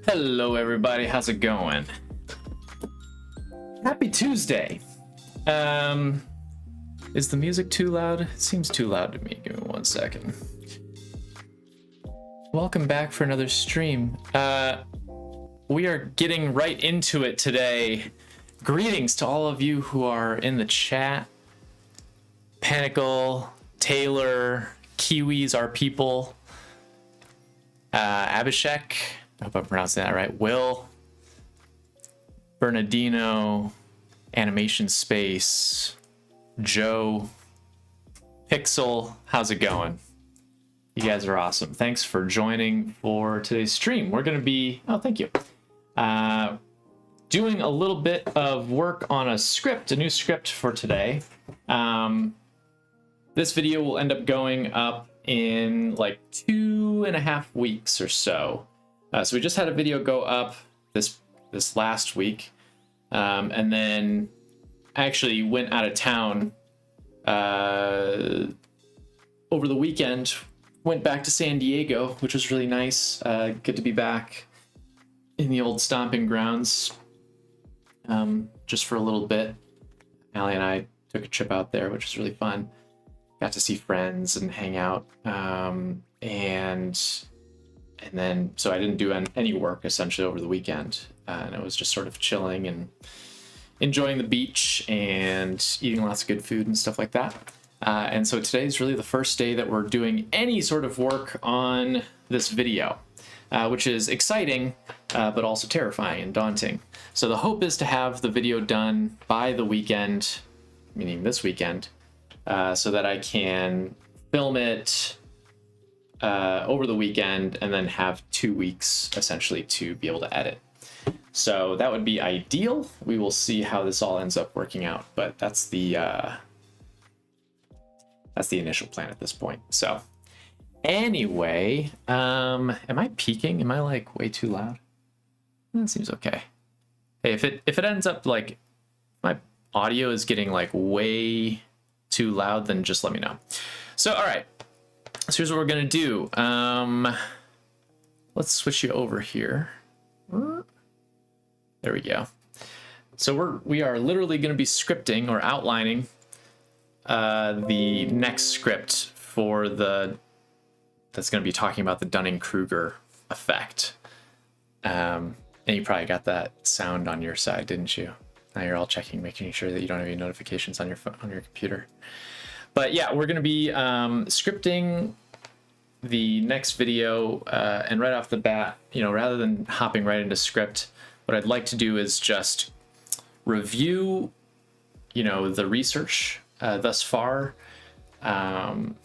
Hello everybody, how's it going? Happy Tuesday. Is the music too loud? It seems too loud to me. Give me 1 second. Welcome back for another stream. We are getting right into it today. Greetings to all of you who are in the chat. Panicle, Taylor, Kiwis, our people. Abhishek, I hope I'm pronouncing that right. Will, Bernardino, Animation Space, Joe, Pixel, how's it going? You guys are awesome. Thanks for joining for today's stream. We're going to be, oh, thank you, doing a little bit of work on a script, a new script for today. This video will end up going up in like 2.5 weeks or so. So we just had a video go up this last week, and then I actually went out of town over the weekend. Went back to San Diego, which was really nice. Good to be back in the old stomping grounds, just for a little bit. Allie and I took a trip out there, which was really fun. Got to see friends and hang out, and then so I didn't do any work essentially over the weekend, and it was just sort of chilling and enjoying the beach and eating lots of good food and stuff like that. And so today is really the first day that we're doing any sort of work on this video, which is exciting, but also terrifying and daunting. So the hope is to have the video done by the weekend, meaning this weekend, so that I can film it over the weekend and then have 2 weeks essentially to be able to edit. So that would be ideal. We will see how this all ends up working out, but that's the initial plan at this point. So anyway, am I peaking? Am I like way too loud? That seems okay. Hey, if it ends up like my audio is getting like way too loud, then just let me know. So all right, so here's what we're gonna do. Let's switch you over here. There we go. So we are literally going to be scripting or outlining the next script for that's going to be talking about the Dunning-Kruger effect. And you probably got that sound on your side, didn't you? Now you're all checking, making sure that you don't have any notifications on your phone, on your computer. But yeah, we're going to be scripting the next video, and right off the bat, rather than hopping right into script, what I'd like to do is just review, the research thus far,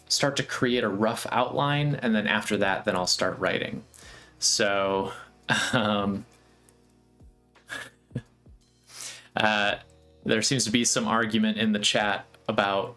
start to create a rough outline, and then after that, then I'll start writing. So there seems to be some argument in the chat about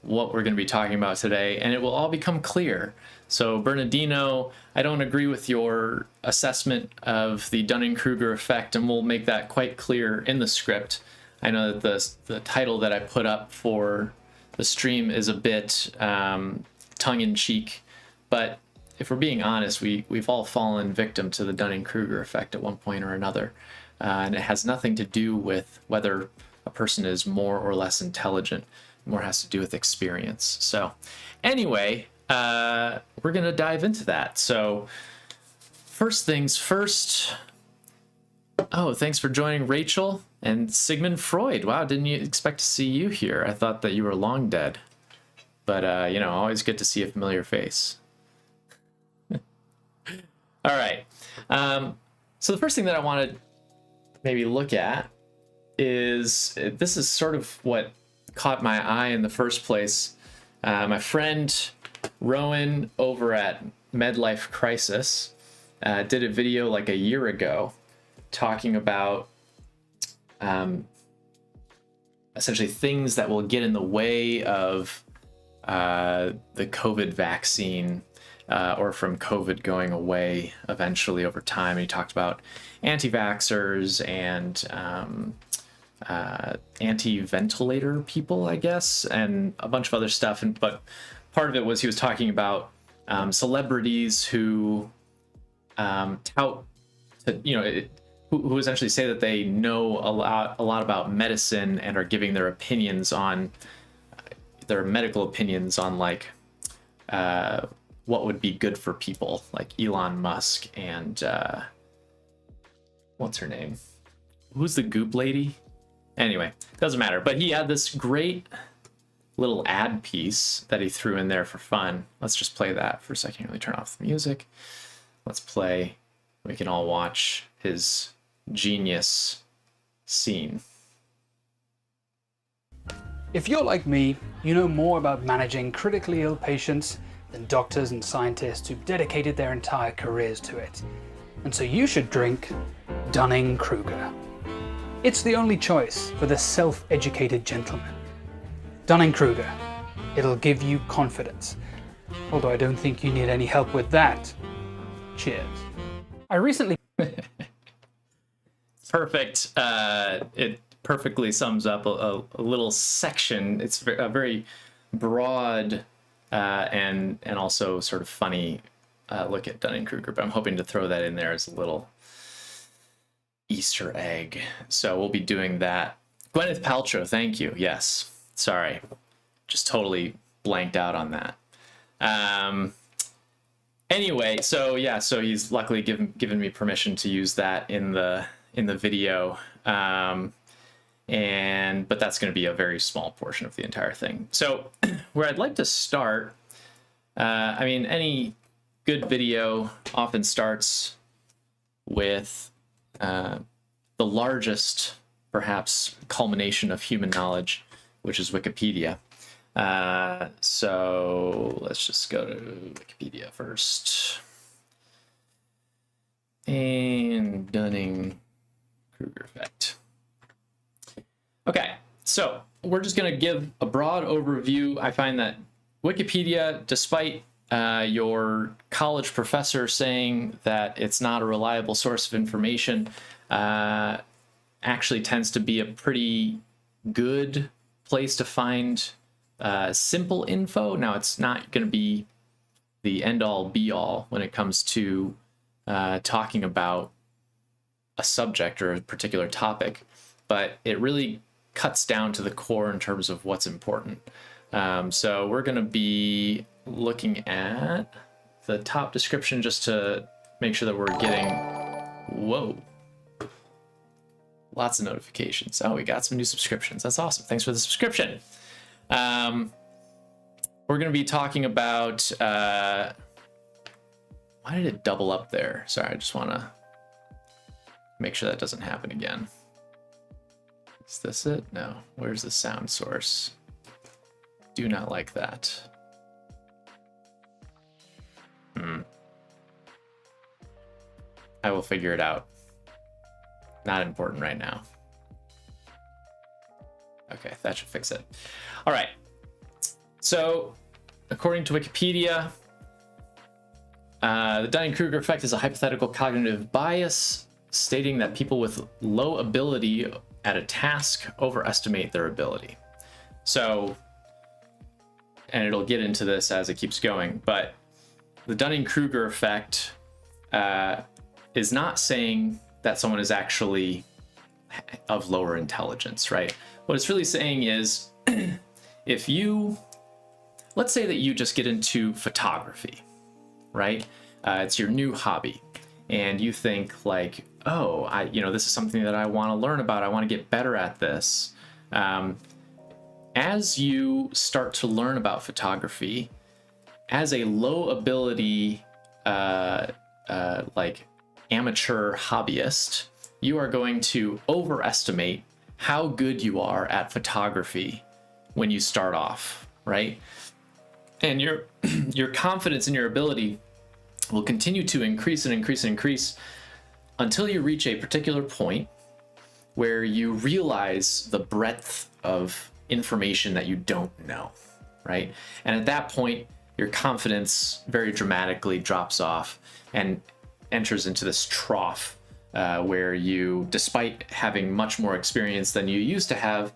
what we're going to be talking about today, and it will all become clear. So Bernardino, I don't agree with your assessment of the Dunning-Kruger effect, and we'll make that quite clear in the script. I know that the title that I put up for the stream is a bit tongue-in-cheek, but if we're being honest, we've all fallen victim to the Dunning-Kruger effect at one point or another, and it has nothing to do with whether a person is more or less intelligent. It more has to do with experience. So anyway, we're going to dive into that. So first things first. Oh, thanks for joining, Rachel and Sigmund Freud. Wow, didn't you expect to see you here? I thought that you were long dead. But, always good to see a familiar face. All right. So the first thing that I want to maybe look at is, this is sort of what caught my eye in the first place. My friend Rowan over at Medlife Crisis did a video like a year ago talking about essentially things that will get in the way of the COVID vaccine, or from COVID going away eventually over time. And he talked about anti-vaxxers and anti-ventilator people, I guess, and a bunch of other stuff. But part of it was he was talking about celebrities who tout, who essentially say that they know a lot about medicine and are giving their opinions on their medical opinions on like what would be good for people, like Elon Musk and what's her name? Who's the Goop lady? Anyway, doesn't matter. But he had this great little ad piece that he threw in there for fun. Let's just play that for a second. Let me turn off the music. Let's play. We can all watch his genius scene. If you're like me, you know more about managing critically ill patients than doctors and scientists who've dedicated their entire careers to it. And so you should drink Dunning-Kruger. It's the only choice for the self-educated gentleman. Dunning-Kruger. It'll give you confidence. Although I don't think you need any help with that. Cheers. I recently... Perfect. It perfectly sums up a little section. It's a very broad and also sort of funny look at Dunning-Kruger, but I'm hoping to throw that in there as a little Easter egg. So we'll be doing that. Gwyneth Paltrow, thank you. Yes. Sorry. Just totally blanked out on that. Anyway, so yeah, so he's luckily given me permission to use that in the video. But that's going to be a very small portion of the entire thing. So where I'd like to start, I mean, any good video often starts with the largest, perhaps, culmination of human knowledge, which is Wikipedia. So let's just go to Wikipedia first. And Dunning-Kruger effect. Okay, so we're just going to give a broad overview. I find that Wikipedia, despite your college professor saying that it's not a reliable source of information, actually tends to be a pretty good place to find simple info. Now, it's not going to be the end-all be-all when it comes to talking about a subject or a particular topic, but it really cuts down to the core in terms of what's important. So we're going to be looking at the top description just to make sure that we're getting, whoa, lots of notifications. Oh, we got some new subscriptions. That's awesome. Thanks for the subscription. We're going to be talking about, why did it double up there? Sorry, I just want to make sure that doesn't happen again. Is this it? No. Where's the sound source? Do not like that. I will figure it out. Not important right now. Okay, that should fix it. All right. So, according to Wikipedia, the Dunning-Kruger effect is a hypothetical cognitive bias stating that people with low ability at a task overestimate their ability. So, and it'll get into this as it keeps going, but the Dunning-Kruger effect is not saying that someone is actually of lower intelligence, right? What it's really saying is, if you, let's say that you just get into photography, right? It's your new hobby, and you think like, oh, this is something that I want to learn about. I want to get better at this. As you start to learn about photography, as a low ability like amateur hobbyist, you are going to overestimate how good you are at photography when you start off, right? And your your confidence in your ability will continue to increase and increase and increase until you reach a particular point where you realize the breadth of information that you don't know, right? And at that point, your confidence very dramatically drops off and enters into this trough where you, despite having much more experience than you used to have,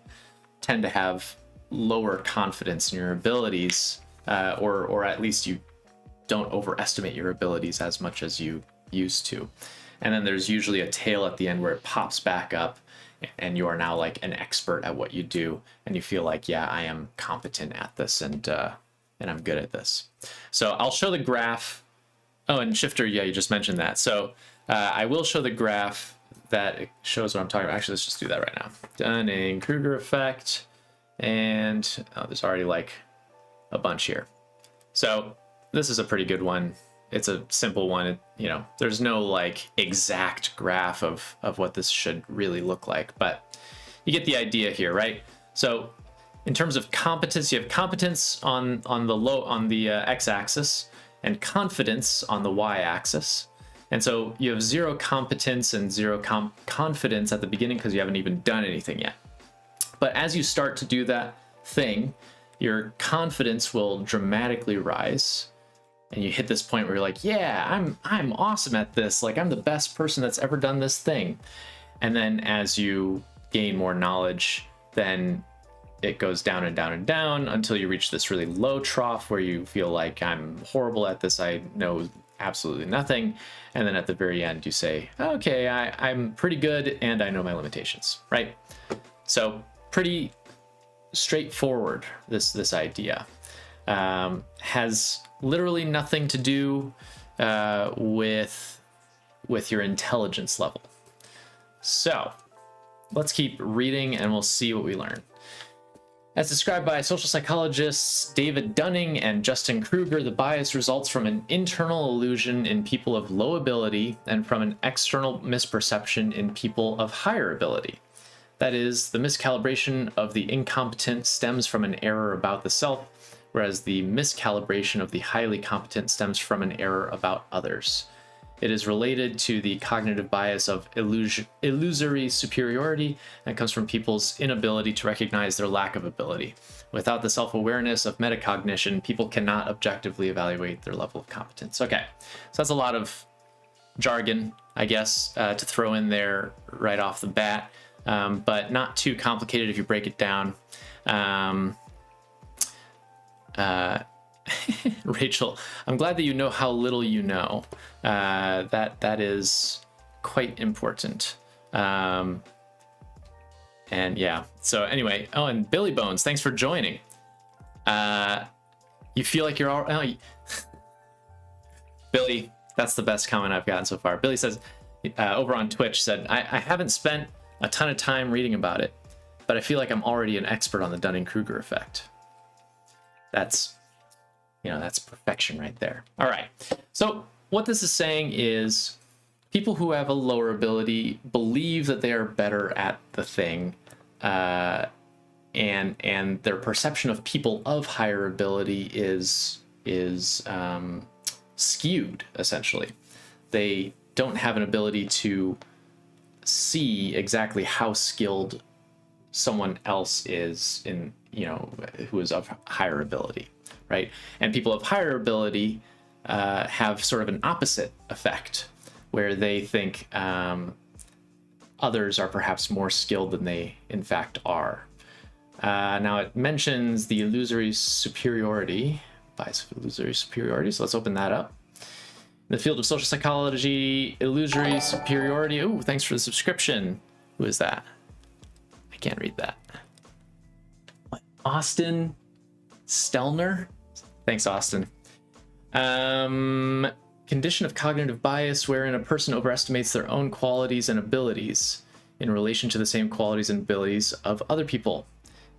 tend to have lower confidence in your abilities, or at least you don't overestimate your abilities as much as you used to. And then there's usually a tail at the end where it pops back up and you are now like an expert at what you do, and you feel like, yeah, I am competent at this, and I'm good at this. So I'll show the graph. Oh, and Shifter, yeah, you just mentioned that. So I will show the graph that shows what I'm talking about. Actually, let's just do that right now. Dunning-Kruger effect. And there's already like a bunch here. So this is a pretty good one. It's a simple one. There's no like exact graph of what this should really look like, but you get the idea here, right? So in terms of competence, you have competence on the x-axis and confidence on the y-axis. And so you have zero competence and zero confidence at the beginning because you haven't even done anything yet. But as you start to do that thing, your confidence will dramatically rise. And you hit this point where you're like, yeah, I'm awesome at this. Like, I'm the best person that's ever done this thing. And then as you gain more knowledge, then it goes down and down and down until you reach this really low trough where you feel like, I'm horrible at this. I know absolutely nothing. And then at the very end, you say, okay, I'm pretty good and I know my limitations, right? So pretty straightforward, this idea. Has literally nothing to do with your intelligence level. So let's keep reading and we'll see what we learn. As described by social psychologists David Dunning and Dunning-Kruger, the bias results from an internal illusion in people of low ability and from an external misperception in people of higher ability. That is, the miscalibration of the incompetent stems from an error about the self, whereas the miscalibration of the highly competent stems from an error about others. It is related to the cognitive bias of illusory superiority and comes from people's inability to recognize their lack of ability. Without the self-awareness of metacognition, people cannot objectively evaluate their level of competence. Okay, so that's a lot of jargon, I guess, to throw in there right off the bat, but not too complicated if you break it down. Rachel, I'm glad that you know how little you know. That is quite important. And yeah, so anyway, oh, and Billy Bones, thanks for joining. You feel like you're all, Billy, that's the best comment I've gotten so far. Billy says, over on Twitch, said, I haven't spent a ton of time reading about it, but I feel like I'm already an expert on the Dunning-Kruger effect. That's perfection right there. All right. So what this is saying is people who have a lower ability believe that they are better at the thing, and their perception of people of higher ability is skewed, essentially. They don't have an ability to see exactly how skilled someone else is who is of higher ability, right? And people of higher ability have sort of an opposite effect, where they think others are perhaps more skilled than they in fact are. Now it mentions the illusory superiority, bias of illusory superiority, so let's open that up. In the field of social psychology, illusory superiority. Oh, thanks for the subscription. Who is that? I can't read that. What? Austin Stelner? Thanks, Austin. Condition of cognitive bias wherein a person overestimates their own qualities and abilities in relation to the same qualities and abilities of other people.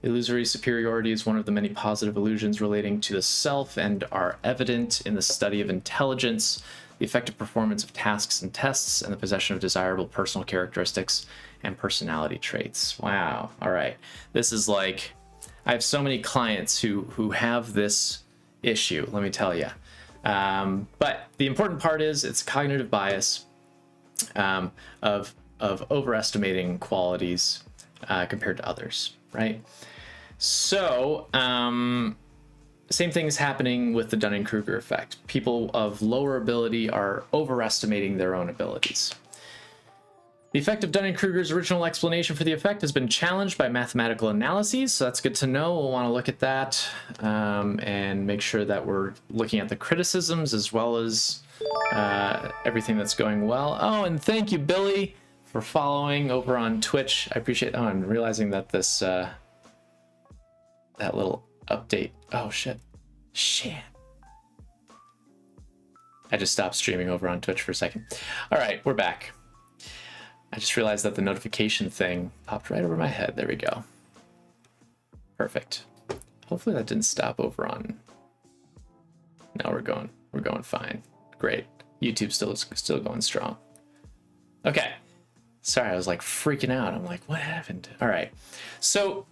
Illusory superiority is one of the many positive illusions relating to the self and are evident in the study of intelligence. the effective performance of tasks and tests, and the possession of desirable personal characteristics and personality traits. Wow. All right. This is like, I have so many clients who have this issue, let me tell you. But the important part is it's cognitive bias of overestimating qualities compared to others, right? So, same thing is happening with the Dunning-Kruger effect. People of lower ability are overestimating their own abilities. The effect of Dunning-Kruger's original explanation for the effect has been challenged by mathematical analyses, so that's good to know. We'll want to look at that and make sure that we're looking at the criticisms as well as everything that's going well. Oh, and thank you, Billy, for following over on Twitch. I appreciate. Oh, I'm realizing that this that little update. Oh shit. I just stopped streaming over on Twitch for a second. All right, we're back. I just realized that the notification thing popped right over my head. There we go. Perfect. Hopefully that didn't stop over on. No, we're going fine. Great. YouTube's still going strong. Okay. Sorry, I was like freaking out. I'm like, what happened? All right. So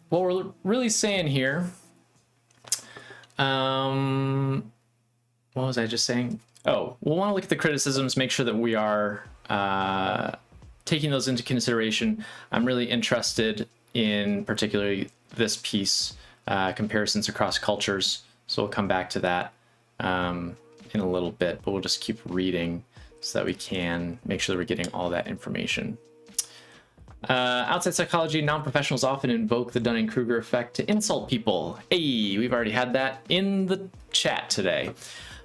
what we're really saying here, what was I just saying? Oh, we'll want to look at the criticisms, make sure that we are taking those into consideration. I'm really interested in particularly this piece, comparisons across cultures. So we'll come back to that in a little bit, but we'll just keep reading so that we can make sure that we're getting all that information. Outside psychology, non-professionals often invoke the Dunning-Kruger effect to insult people. Hey, we've already had that in the chat today.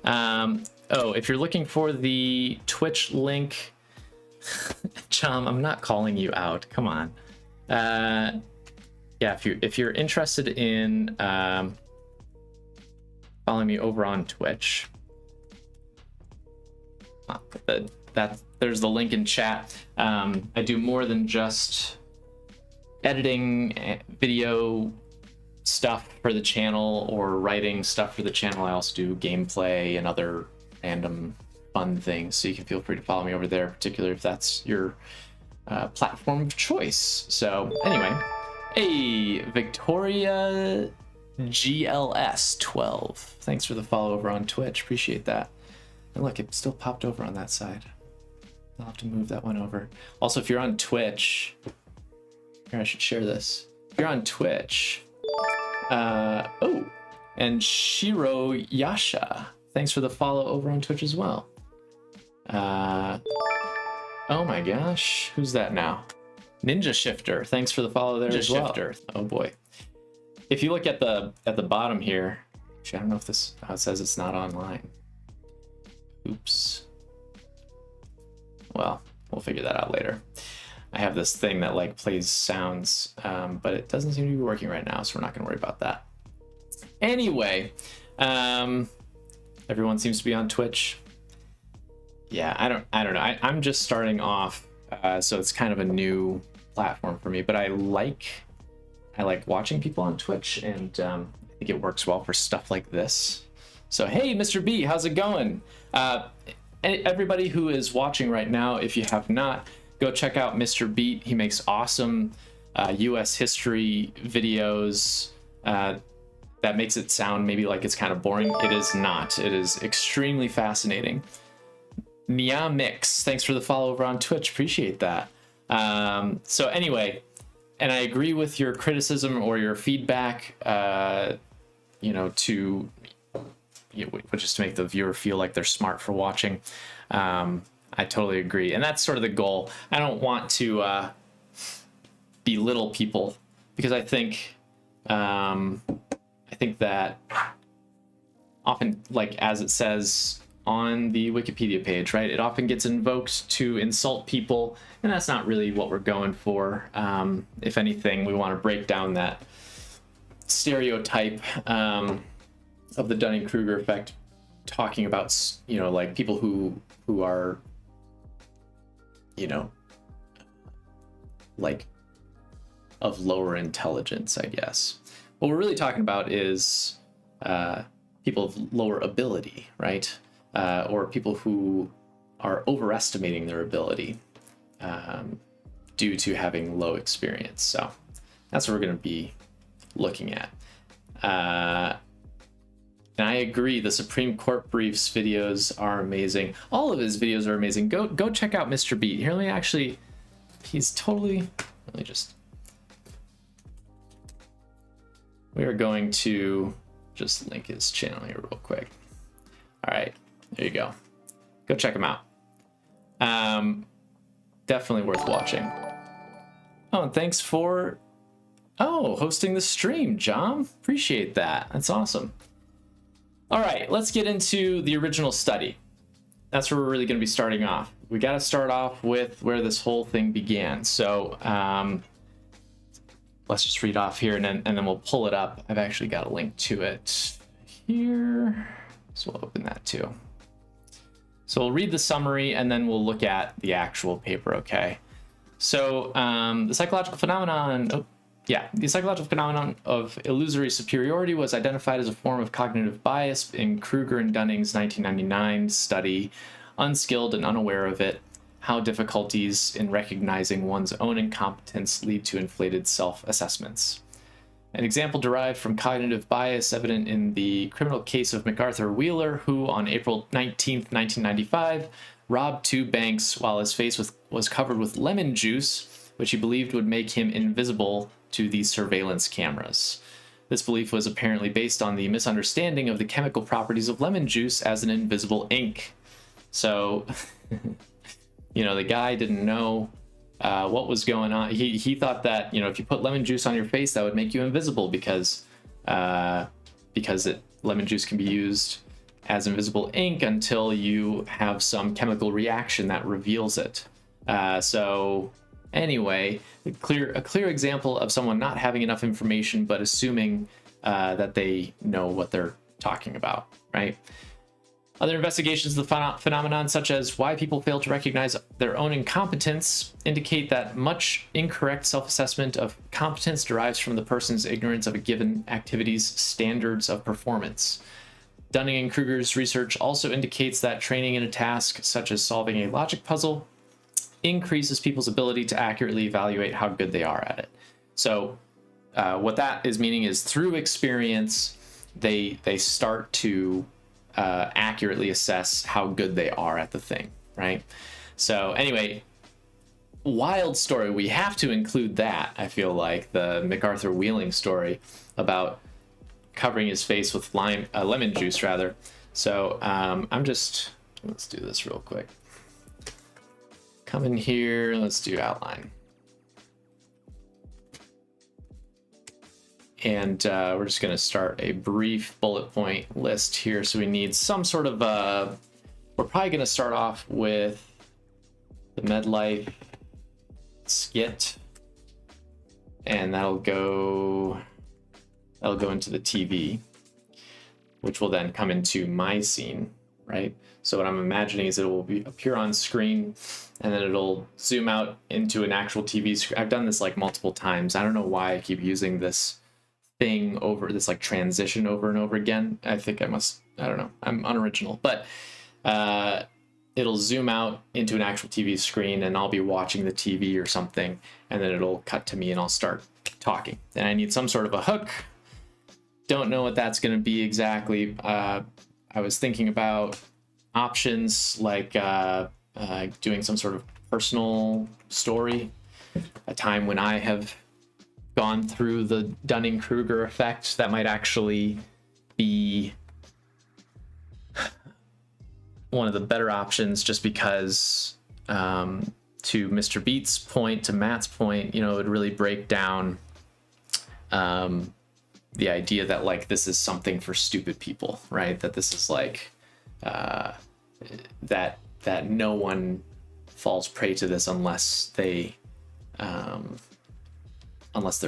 Oh, if you're looking for the Twitch link, Chum, I'm not calling you out. Come on. Yeah, if you're interested in following me over on Twitch, there's the link in chat. I do more than just editing video stuff for the channel or writing stuff for the channel. I also do gameplay and other random fun things, so you can feel free to follow me over there, particularly if that's your platform of choice. So anyway, hey, Victoria GLS 12, thanks for the follow over on Twitch, appreciate that. And look, it still popped over on that side. I'll have to move that one over. Also, if you're on Twitch, here, I should share this. If you're on Twitch, oh, and Shiro Yasha, thanks for the follow over on Twitch as well. Oh my gosh, who's that now? Ninja Shifter, thanks for the follow there as well. Oh boy. If you look at the bottom here, actually, I don't know if this, it says it's not online. Oops. Well, we'll figure that out later. I have this thing that like plays sounds, but it doesn't seem to be working right now, so we're not gonna worry about that. Anyway, everyone seems to be on Twitch. Yeah, I don't know. I'm just starting off, so it's kind of a new platform for me, but I like watching people on Twitch, and I think it works well for stuff like this. So hey, Mr. B, how's it going? Everybody who is watching right now, if you have not, go check out Mr. Beat. He makes awesome US history videos that makes it sound maybe like it's kind of boring. It is not. It is extremely fascinating. Nia Mix, thanks for the follow over on Twitch. Appreciate that. So anyway, and I agree with your criticism or your feedback, you know, just to make the viewer feel like they're smart for watching. I totally agree, and that's sort of the goal. I don't want to belittle people, because I think that often, like as it says on the Wikipedia page, right, it often gets invoked to insult people, and that's not really what we're going for. If anything, we want to break down that stereotype of the Dunning-Kruger effect, talking about, you know, like people who are, you know, like of lower intelligence, I guess. What we're really talking about is people of lower ability, right? or people who are overestimating their ability due to having low experience. So that's what we're going to be looking at. And I agree, the Supreme Court briefs videos are amazing. All of his videos are amazing. Go check out Mr. Beat. Here, let me actually, he's totally, let me just, we are going to just link his channel here real quick. All right, there you go. Go check him out. Definitely worth watching. Oh, and thanks for, hosting the stream, John. Appreciate that. That's awesome. All right, let's get into the original study. That's where we're really going to be starting off. We got to start off with where this whole thing began. So let's just read off here, and then we'll pull it up. I've actually got a link to it here, so we'll open that too. So we'll read the summary, and then we'll look at the actual paper, okay? So the psychological phenomenon of illusory superiority was identified as a form of cognitive bias in Kruger and Dunning's 1999 study. Unskilled and unaware of it, how difficulties in recognizing one's own incompetence lead to inflated self-assessments. An example derived from cognitive bias evident in the criminal case of MacArthur Wheeler, who on April 19, 1995, robbed 2 banks while his face was covered with lemon juice, which he believed would make him invisible to the surveillance cameras. This belief was apparently based on the misunderstanding of the chemical properties of lemon juice as an invisible ink. So, the guy didn't know what was going on. He thought that, if you put lemon juice on your face, that would make you invisible because lemon juice can be used as invisible ink until you have some chemical reaction that reveals it. So anyway, a clear example of someone not having enough information but assuming that they know what they're talking about, right? Other investigations of the phenomenon, such as why people fail to recognize their own incompetence, indicate that much incorrect self-assessment of competence derives from the person's ignorance of a given activity's standards of performance. Dunning-Kruger's research also indicates that training in a task, such as solving a logic puzzle, increases people's ability to accurately evaluate how good they are at it. So what that is meaning is through experience, they start to accurately assess how good they are at the thing, right? So anyway, wild story. We have to include that, I feel like, the MacArthur Wheeling story about covering his face with lemon juice, rather. So let's do this real quick. Come in here, let's do outline. And we're just going to start a brief bullet point list here. So we need some sort of, we're probably going to start off with the MedLife skit. And that'll go into the TV, which will then come into my scene, right? So what I'm imagining is it will appear on screen, and then it'll zoom out into an actual TV screen. I've done this like multiple times. I don't know why I keep using this thing over this like transition over and over again. I think I don't know, I'm unoriginal, but it'll zoom out into an actual TV screen, and I'll be watching the TV or something, and then it'll cut to me and I'll start talking. And I need some sort of a hook. Don't know what that's going to be exactly. I was thinking about options like doing some sort of personal story, a time when I have gone through the Dunning-Kruger effect. That might actually be one of the better options, just because to Mr. Beat's point, to Matt's point, it would really break down the idea that like this is something for stupid people, right? That this is like that no one falls prey to this unless they're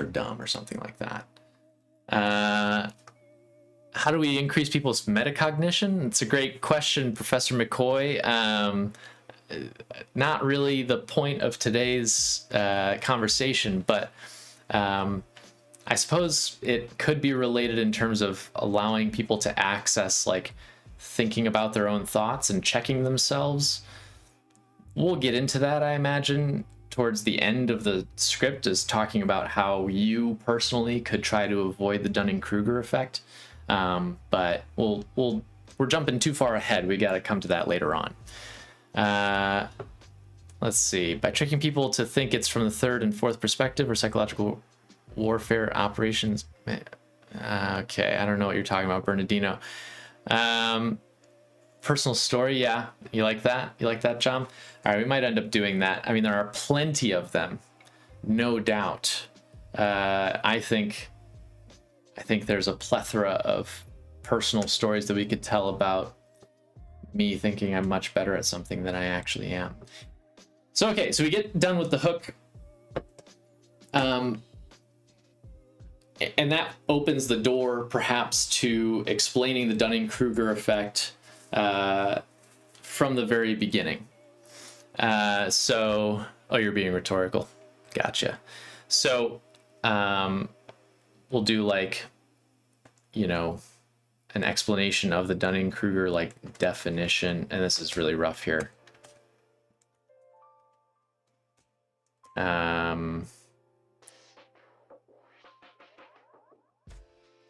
dumb or something like that. How do we increase people's metacognition? It's a great question, Professor McCoy. Not really the point of today's conversation, but I suppose it could be related in terms of allowing people to access like thinking about their own thoughts and checking themselves. We'll get into that, I imagine, towards the end of the script, is talking about how you personally could try to avoid the Dunning-Kruger effect. But we're jumping too far ahead. We got to come to that later on. Let's see. By tricking people to think it's from the third and fourth perspective or psychological warfare operations. Okay, I don't know what you're talking about, Bernardino. Personal story, yeah. You like that? You like that, John? All right, we might end up doing that. I mean, there are plenty of them, no doubt. I think there's a plethora of personal stories that we could tell about me thinking I'm much better at something than I actually am. So, okay, so we get done with the hook. And that opens the door, perhaps, to explaining the Dunning-Kruger effect from the very beginning. Oh, you're being rhetorical. Gotcha. So we'll do, like, an explanation of the Dunning-Kruger, like, definition. And this is really rough here.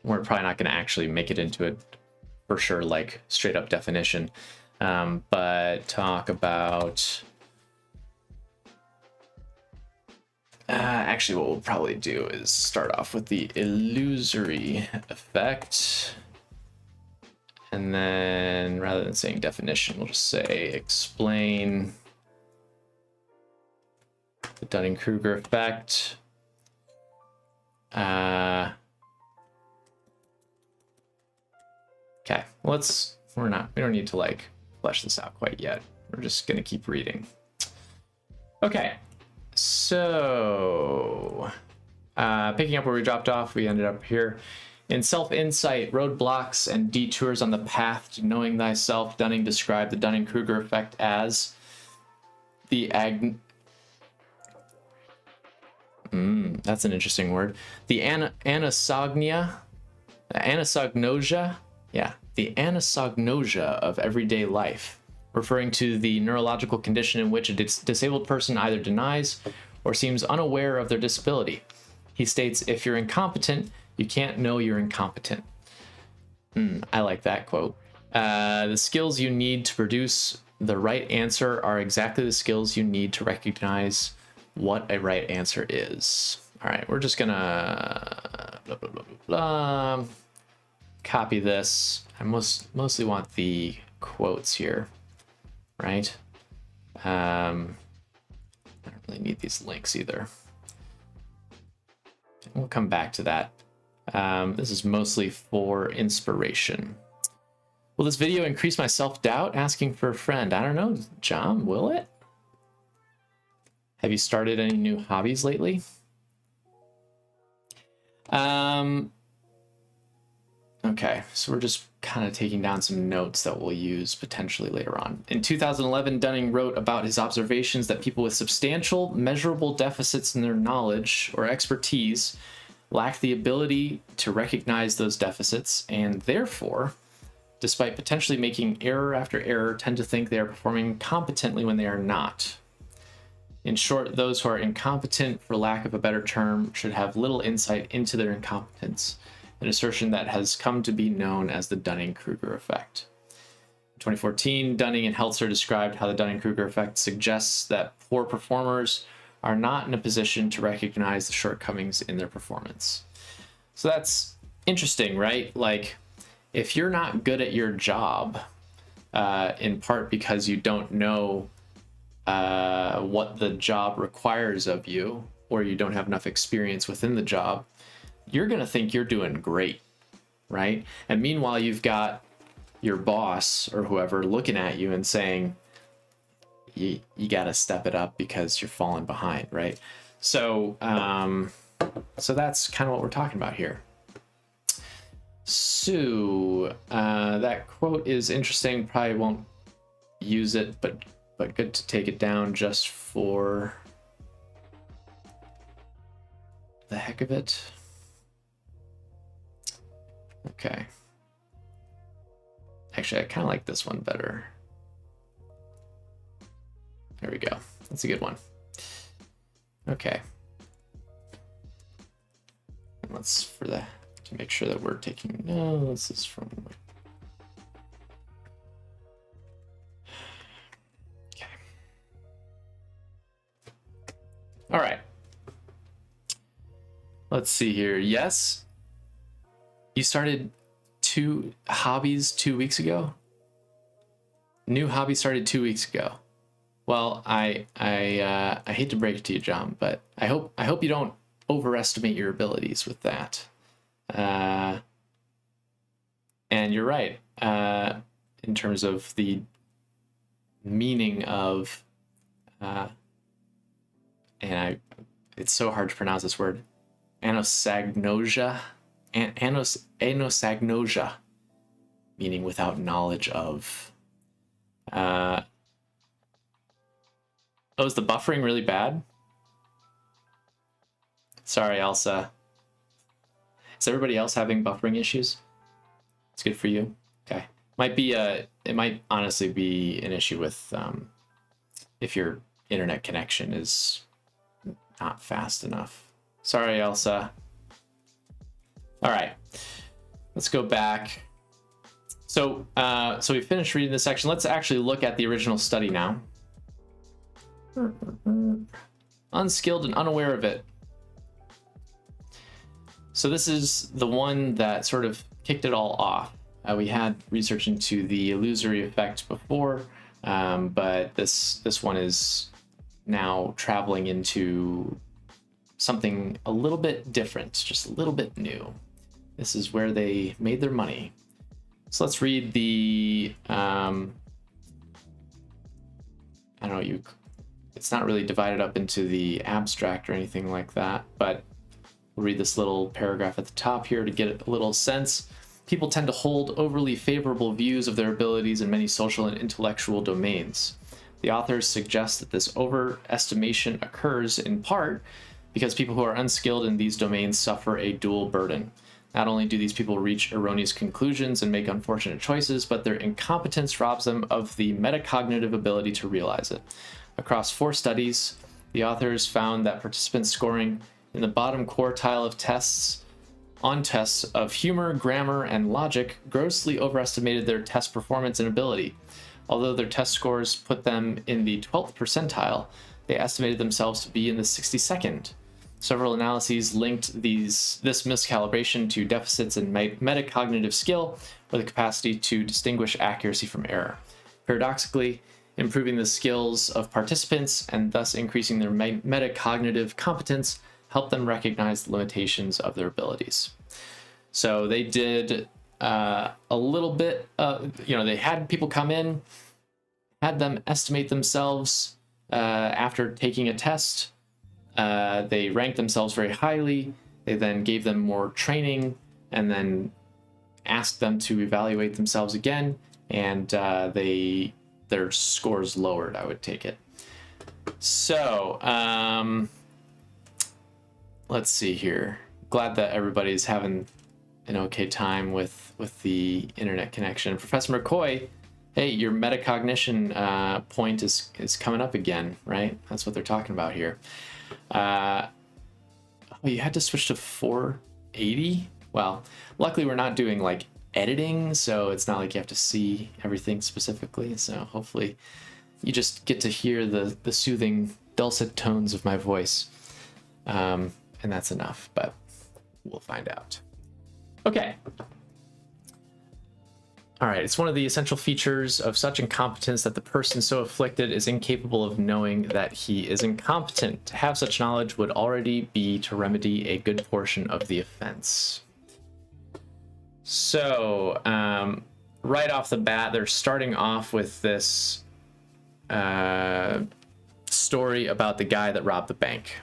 We're probably not going to actually make it into it for sure, like straight up definition, but talk about actually what we'll probably do is start off with the illusory effect, and then rather than saying definition, we'll just say explain the Dunning-Kruger effect. Okay, we don't need to like flesh this out quite yet. We're just gonna keep reading. Okay, so picking up where we dropped off, we ended up here. In self-insight, roadblocks and detours on the path to knowing thyself, Dunning described the Dunning-Kruger effect as the that's an interesting word. The anosognosia. Yeah, the anosognosia of everyday life, referring to the neurological condition in which a disabled person either denies or seems unaware of their disability. He states, if you're incompetent, you can't know you're incompetent. I like that quote. The skills you need to produce the right answer are exactly the skills you need to recognize what a right answer is. All right, we're just gonna blah, blah, blah, blah, blah. Copy this. I mostly want the quotes here, right? I don't really need these links either. We'll come back to that. This is mostly for inspiration. Will this video increase my self-doubt? Asking for a friend. I don't know, John, will it? Have you started any new hobbies lately? Okay, so we're just kind of taking down some notes that we'll use potentially later on. In 2011, Dunning wrote about his observations that people with substantial, measurable deficits in their knowledge or expertise lack the ability to recognize those deficits, and therefore, despite potentially making error after error, tend to think they are performing competently when they are not. In short, those who are incompetent, for lack of a better term, should have little insight into their incompetence, an assertion that has come to be known as the Dunning-Kruger effect. In 2014, Dunning and Heltzer described how the Dunning-Kruger effect suggests that poor performers are not in a position to recognize the shortcomings in their performance. So that's interesting, right? Like, if you're not good at your job, in part because you don't know what the job requires of you, or you don't have enough experience within the job, you're going to think you're doing great, right? And meanwhile, you've got your boss or whoever looking at you and saying, you got to step it up because you're falling behind, right? So, so that's kind of what we're talking about here. So that quote is interesting. Probably won't use it, but good to take it down just for the heck of it. Okay. Actually, I kind of like this one better. There we go. That's a good one. Okay. And let's, to make sure that we're taking, no, this is from, okay. All right. Let's see here. Yes. You started 2 hobbies 2 weeks ago? New hobby started 2 weeks ago. Well, I hate to break it to you, John, but I hope you don't overestimate your abilities with that. And you're right, in terms of the meaning of, it's so hard to pronounce this word, anosagnosia, anosagnosia, meaning without knowledge of. Oh, is the buffering really bad? Sorry, Elsa. Is everybody else having buffering issues? It's good for you. Okay. It might honestly be an issue with if your internet connection is not fast enough. Sorry, Elsa. All right. Let's go back. So we finished reading this section. Let's actually look at the original study now. Unskilled and unaware of it. So this is the one that sort of kicked it all off. We had research into the illusory effect before, but this one is now traveling into something a little bit different, just a little bit new. This is where they made their money. So let's read the, I don't know, it's not really divided up into the abstract or anything like that, but we'll read this little paragraph at the top here to get a little sense. People tend to hold overly favorable views of their abilities in many social and intellectual domains. The authors suggest that this overestimation occurs in part because people who are unskilled in these domains suffer a dual burden. Not only do these people reach erroneous conclusions and make unfortunate choices, but their incompetence robs them of the metacognitive ability to realize it. Across 4 studies, the authors found that participants scoring in the bottom quartile of tests of humor, grammar, and logic grossly overestimated their test performance and ability. Although their test scores put them in the 12th percentile, they estimated themselves to be in the 62nd. Several analyses linked this miscalibration to deficits in metacognitive skill or the capacity to distinguish accuracy from error. Paradoxically, improving the skills of participants and thus increasing their metacognitive competence helped them recognize the limitations of their abilities. So they did a little bit, they had people come in, had them estimate themselves after taking a test. They ranked themselves very highly. They then gave them more training and then asked them to evaluate themselves again, and their scores lowered, I would take it. So let's see here. Glad that everybody's having an okay time with the internet connection. Professor McCoy, hey, your metacognition point is coming up again, right? That's what they're talking about here. You had to switch to 480? Well, luckily we're not doing like editing, so it's not like you have to see everything specifically. So hopefully you just get to hear the soothing, dulcet tones of my voice. And that's enough, but we'll find out. Okay. All right, it's one of the essential features of such incompetence that the person so afflicted is incapable of knowing that he is incompetent. To have such knowledge would already be to remedy a good portion of the offense. So, right off the bat, they're starting off with this story about the guy that robbed the bank.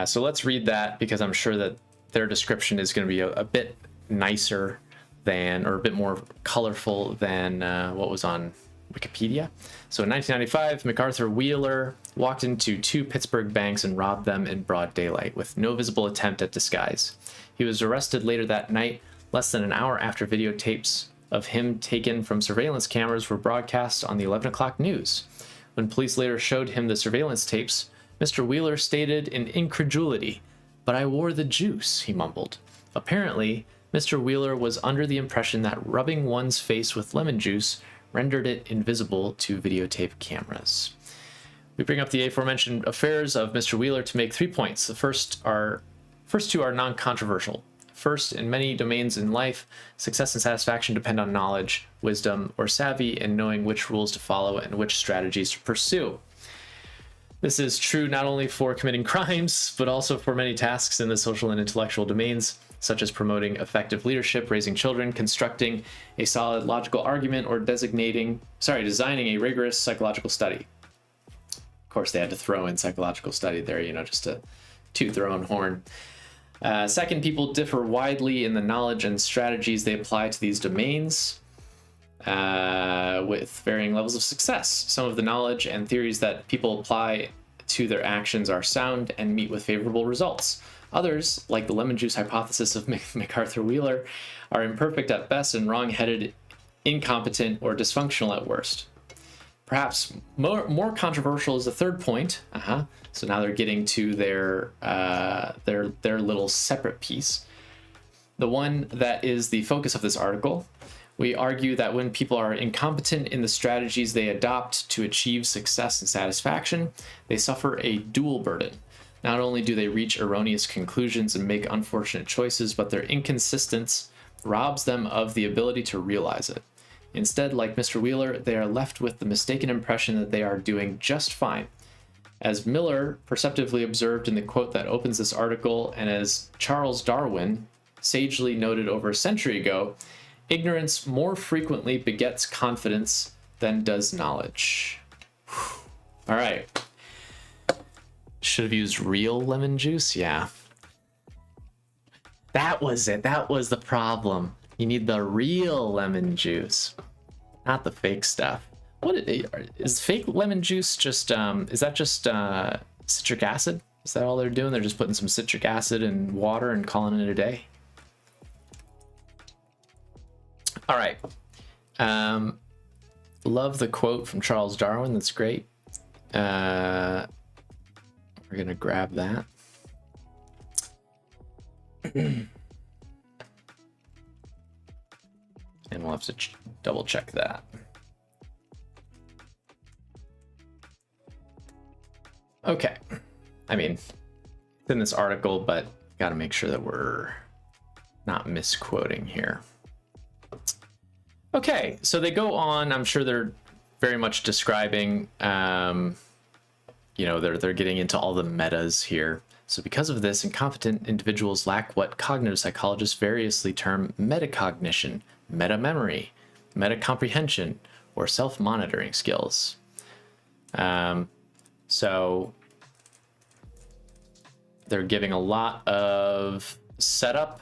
So let's read that because I'm sure that their description is going to be a bit nicer than, or a bit more colorful than what was on Wikipedia. So in 1995, MacArthur Wheeler walked into 2 Pittsburgh banks and robbed them in broad daylight with no visible attempt at disguise. He was arrested later that night, less than an hour after videotapes of him taken from surveillance cameras were broadcast on the 11 o'clock news. When police later showed him the surveillance tapes, Mr. Wheeler stated in incredulity, "But I wore the juice," he mumbled. Apparently, Mr. Wheeler was under the impression that rubbing one's face with lemon juice rendered it invisible to videotape cameras. We bring up the aforementioned affairs of Mr. Wheeler to make 3 points. The first two are non-controversial. First, in many domains in life, success and satisfaction depend on knowledge, wisdom, or savvy, and knowing which rules to follow and which strategies to pursue. This is true not only for committing crimes, but also for many tasks in the social and intellectual domains, such as promoting effective leadership, raising children, constructing a solid logical argument, or designing a rigorous psychological study. Of course, they had to throw in psychological study there, just to toot their own horn. Second, people differ widely in the knowledge and strategies they apply to these domains, with varying levels of success. Some of the knowledge and theories that people apply to their actions are sound and meet with favorable results. Others, like the lemon juice hypothesis of MacArthur Wheeler, are imperfect at best and wrong-headed, incompetent, or dysfunctional at worst. Perhaps more controversial is the third point. So now they're getting to their little separate piece. The one that is the focus of this article. We argue that when people are incompetent in the strategies they adopt to achieve success and satisfaction, they suffer a dual burden. Not only do they reach erroneous conclusions and make unfortunate choices, but their inconsistence robs them of the ability to realize it. Instead, like Mr. Wheeler, they are left with the mistaken impression that they are doing just fine. As Miller perceptively observed in the quote that opens this article, and as Charles Darwin sagely noted over a century ago, ignorance more frequently begets confidence than does knowledge. All right. Should have used real lemon juice? Yeah. That was it. That was the problem. You need the real lemon juice, not the fake stuff. What is fake lemon juice just, is that just citric acid? Is that all they're doing? They're just putting some citric acid in water and calling it a day? All right. Love the quote from Charles Darwin. That's great. We're going to grab that. And we'll have to double check that. Okay. I mean, it's in this article, but got to make sure that we're not misquoting here. Okay, so they go on. I'm sure they're very much describing, they're getting into all the metas here. So because of this, incompetent individuals lack what cognitive psychologists variously term metacognition, meta-memory, meta-comprehension, or self-monitoring skills. So they're giving a lot of setup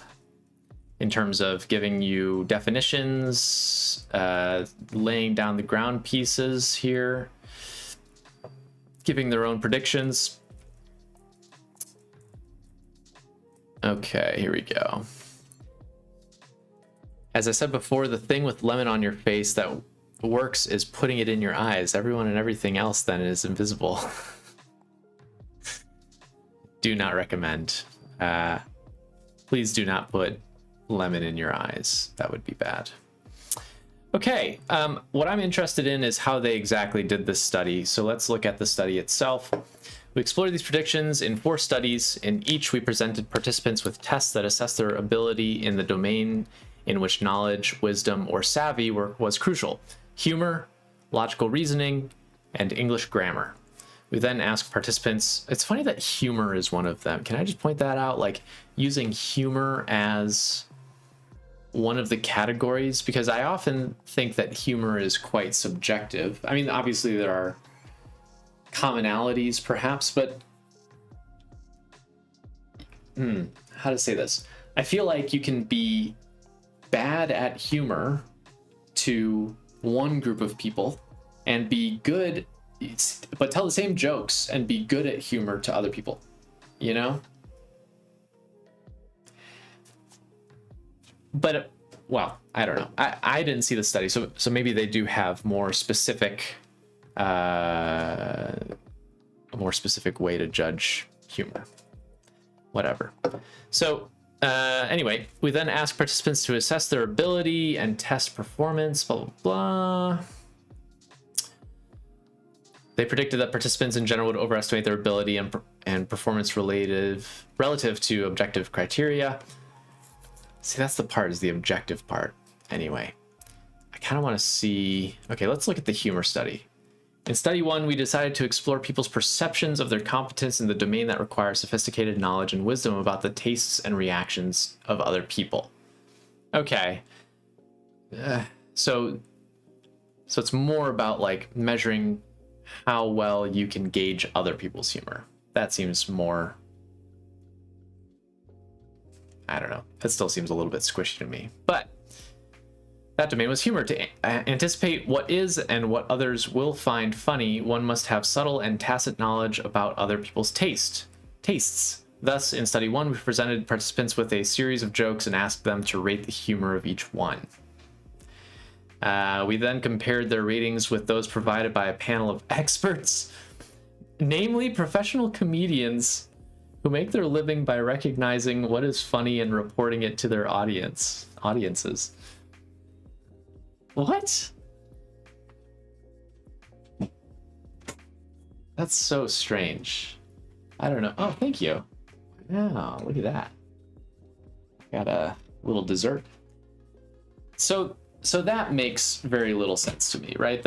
in terms of giving you definitions, laying down the ground pieces here, giving their own predictions. Okay, here we go. As I said before, the thing with lemon on your face that works is putting it in your eyes. Everyone and everything else then is invisible. Do not recommend. Please do not put lemon in your eyes. That would be bad. Okay, what I'm interested in is how they exactly did this study. So let's look at the study itself. We explored these predictions in 4 studies. In each, we presented participants with tests that assess their ability in the domain in which knowledge, wisdom, or savvy was crucial: humor, logical reasoning, and English grammar. We then asked participants, it's funny that humor is one of them. Can I just point that out? Like, using humor as one of the categories, because I often think that humor is quite subjective. I mean, obviously there are commonalities perhaps, but how to say this? I feel like you can be bad at humor to one group of people and be good, but tell the same jokes and be good at humor to other people, But well, I don't know. I didn't see the study, so maybe they do have more specific, a more specific way to judge humor. Whatever. So anyway, we then ask participants to assess their ability and test performance. Blah blah blah. They predicted that participants in general would overestimate their ability and performance relative to objective criteria. See, that's the part, is the objective part. Anyway, I kind of want to see... Okay, let's look at the humor study. In study 1, we decided to explore people's perceptions of their competence in the domain that requires sophisticated knowledge and wisdom about the tastes and reactions of other people. Okay. So it's more about like measuring how well you can gauge other people's humor. That seems more... I don't know. That still seems a little bit squishy to me. But that domain was humor. To anticipate what is and what others will find funny, one must have subtle and tacit knowledge about other people's tastes. Thus, in study 1, we presented participants with a series of jokes and asked them to rate the humor of each one. We then compared their ratings with those provided by a panel of experts, namely professional comedians who make their living by recognizing what is funny and reporting it to their audiences. What? That's so strange. I don't know. Oh, thank you. Wow, look at that. Got a little dessert. So that makes very little sense to me, right?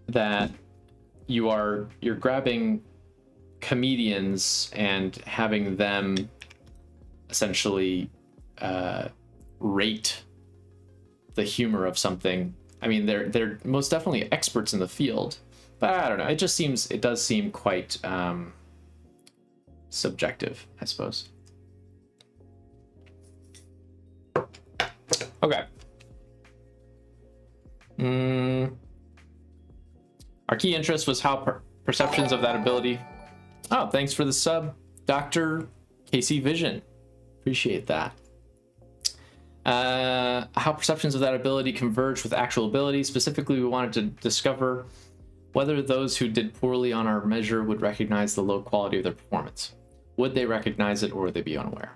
That you're grabbing comedians and having them essentially rate the humor of something. I mean, they're most definitely experts in the field, but I don't know. It does seem quite subjective, I suppose. Okay. Our key interest was how perceptions of that ability... Oh, thanks for the sub, Dr. KC Vision. Appreciate that. How perceptions of that ability converge with actual ability. Specifically, we wanted to discover whether those who did poorly on our measure would recognize the low quality of their performance. Would they recognize it, or would they be unaware?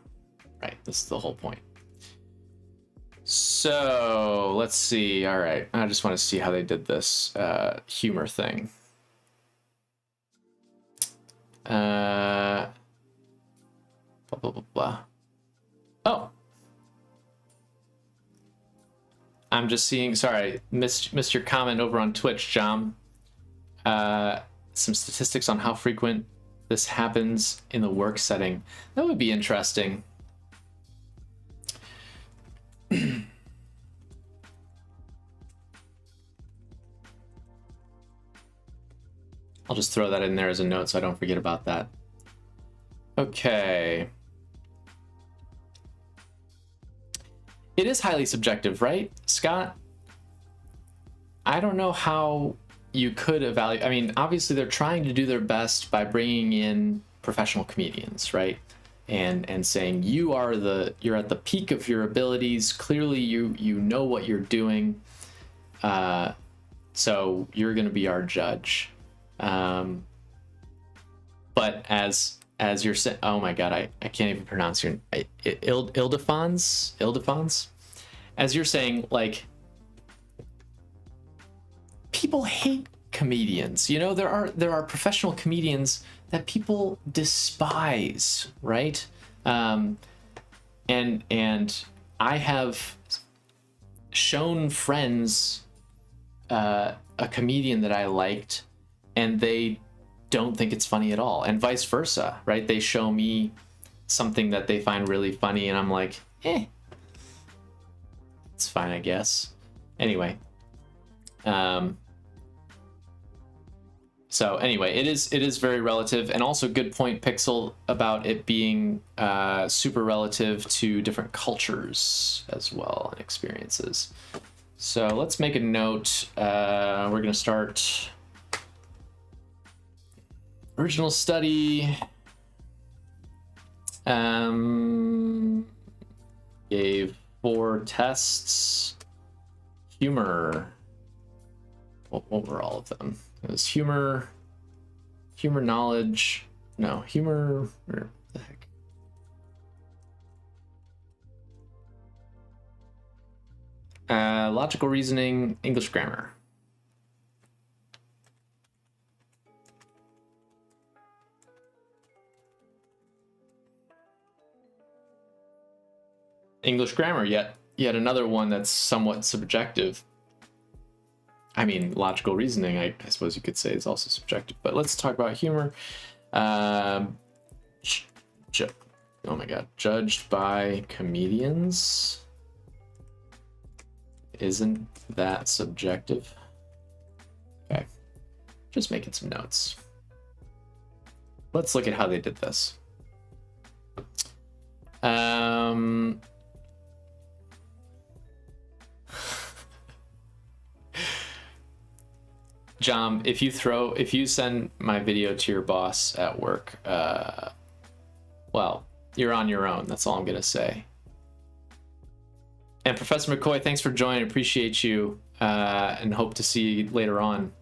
Right, this is the whole point. So let's see. All right, I just want to see how they did this humor thing. Blah blah blah blah. Oh, I'm just seeing. Sorry, missed your comment over on Twitch, John. Some statistics on how frequent this happens in the work setting. That would be interesting. I'll just throw that in there as a note so I don't forget about that. Okay. It is highly subjective, right, Scott? I don't know how you could evaluate. I mean, obviously they're trying to do their best by bringing in professional comedians, right? And saying you're at the peak of your abilities. Clearly you know what you're doing. So you're going to be our judge. But as you're saying, oh my god, I can't even pronounce your Ildefons. As you're saying, like, people hate comedians. You know, there are professional comedians that people despise, right? And I have shown friends a comedian that I liked, and they don't think it's funny at all, and vice versa, right? They show me something that they find really funny, and I'm like, it's fine, I guess. Anyway, so anyway, it is very relative, and also good point, Pixel, about it being super relative to different cultures as well and experiences. So let's make a note. We're gonna start. Original study gave for tests. Humor. What were all of them? It was humor, knowledge. No, humor. Where the heck? Logical reasoning, English grammar. English grammar, yet another one that's somewhat subjective. I mean, logical reasoning, I suppose you could say, is also subjective. But let's talk about humor. Oh my god, judged by comedians. Isn't that subjective? Okay, just making some notes. Let's look at how they did this. John, if you send my video to your boss at work, well, you're on your own. That's all I'm gonna say. And Professor McCoy, thanks for joining. Appreciate you, and hope to see you later on.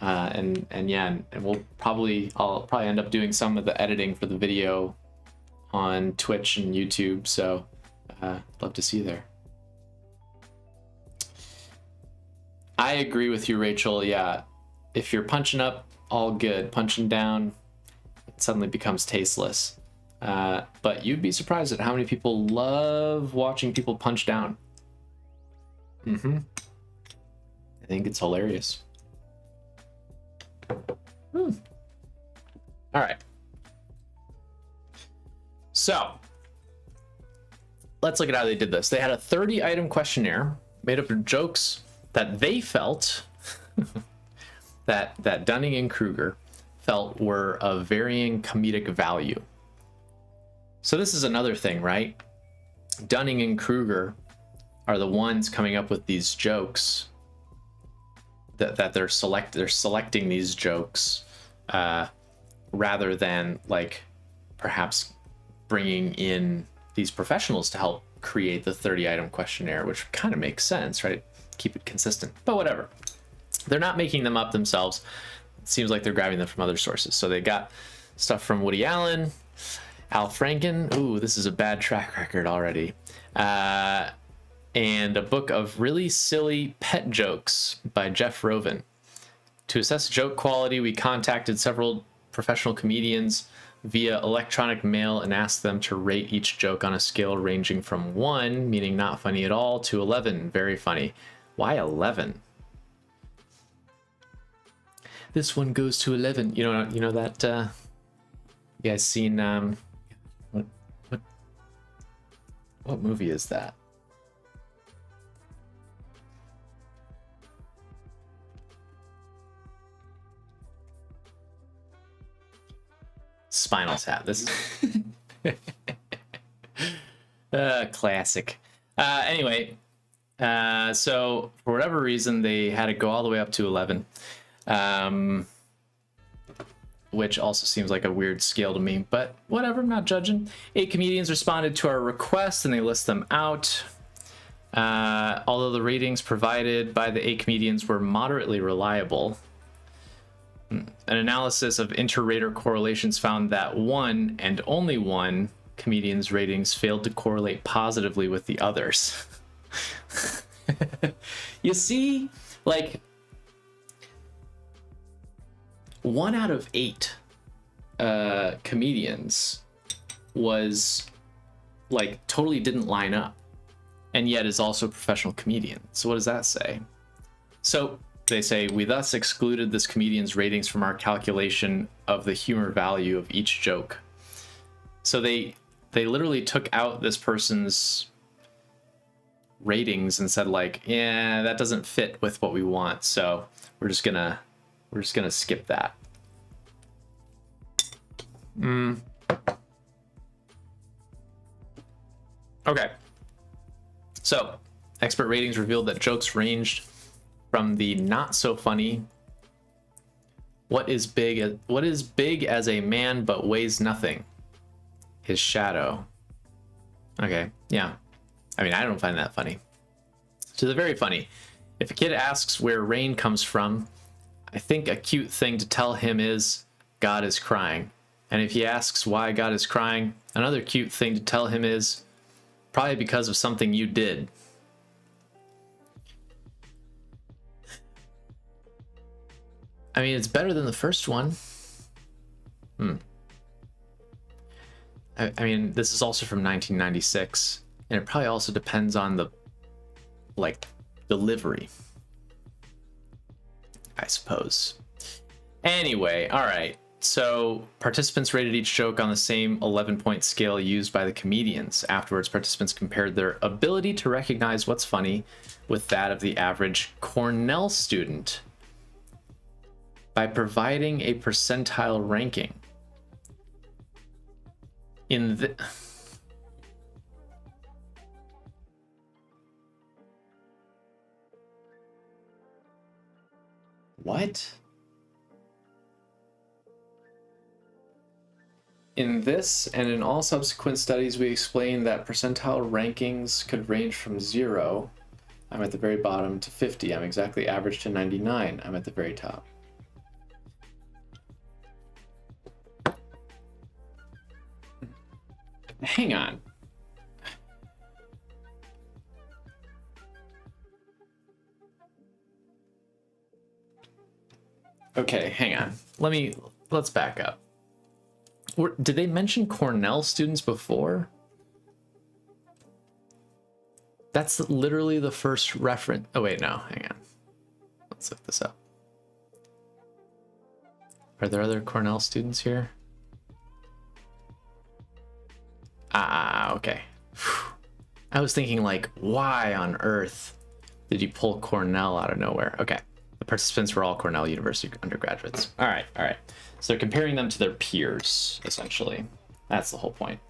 And I'll probably end up doing some of the editing for the video on Twitch and YouTube. So, love to see you there. I agree with you, Rachel. Yeah. If you're punching up, all good. Punching down, it suddenly becomes tasteless. But you'd be surprised at how many people love watching people punch down. I think it's hilarious. All right. So, let's look at how they did this. They had a 30-item questionnaire made up of jokes that they felt that Dunning-Kruger felt were of varying comedic value. So this is another thing, right? Dunning-Kruger are the ones coming up with these jokes that they're selecting these jokes rather than like perhaps bringing in these professionals to help create the 30-item questionnaire, which kind of makes sense, right? Keep it consistent, but whatever. They're not making them up themselves. It seems like they're grabbing them from other sources. So they got stuff from Woody Allen, Al Franken. Ooh, this is a bad track record already. And a book of really silly pet jokes by Jeff Roven. To assess joke quality, we contacted several professional comedians via electronic mail and asked them to rate each joke on a scale ranging from 1, meaning not funny at all, to 11, very funny. Why 11? This one goes to 11. You know that you guys seen what movie is that? Spinal Tap. This is classic. Anyway, so for whatever reason they had to go all the way up to 11. Which also seems like a weird scale to me, but whatever, I'm not judging. 8 comedians responded to our request and they list them out. Although the ratings provided by the 8 comedians were moderately reliable, an analysis of inter-rater correlations found that one and only one comedian's ratings failed to correlate positively with the others. You see, like, 1 out of 8 comedians was like totally didn't line up, and yet is also a professional comedian. So what does that say? So they say, we thus excluded this comedian's ratings from our calculation of the humor value of each joke. So they literally took out this person's ratings and said, like, yeah, that doesn't fit with what we want, so we're just gonna skip that. Okay. So, expert ratings revealed that jokes ranged from the not so funny, what is big as a man but weighs nothing, his shadow. Okay, yeah. I mean, I don't find that funny. So they're very funny. If a kid asks where rain comes from, I think a cute thing to tell him is, God is crying. And if he asks why God is crying, another cute thing to tell him is, probably because of something you did. I mean, it's better than the first one. I mean, this is also from 1996, and it probably also depends on the, like, delivery, I suppose. Anyway, all right. So participants rated each joke on the same 11-point scale used by the comedians. Afterwards, participants compared their ability to recognize what's funny with that of the average Cornell student by providing a percentile ranking. In the... What? In this and in all subsequent studies, we explained that percentile rankings could range from 0, I'm at the very bottom, to 50, I'm exactly average, to 99, I'm at the very top. Hang on. Okay, hang on. Let's back up. Did they mention Cornell students before? That's literally the first reference. Oh wait, no, hang on. Let's look this up. Are there other Cornell students here? Ah, okay. I was thinking, like, why on earth did you pull Cornell out of nowhere? Okay. The participants were all Cornell University undergraduates. All right, all right. So they're comparing them to their peers, essentially. That's the whole point.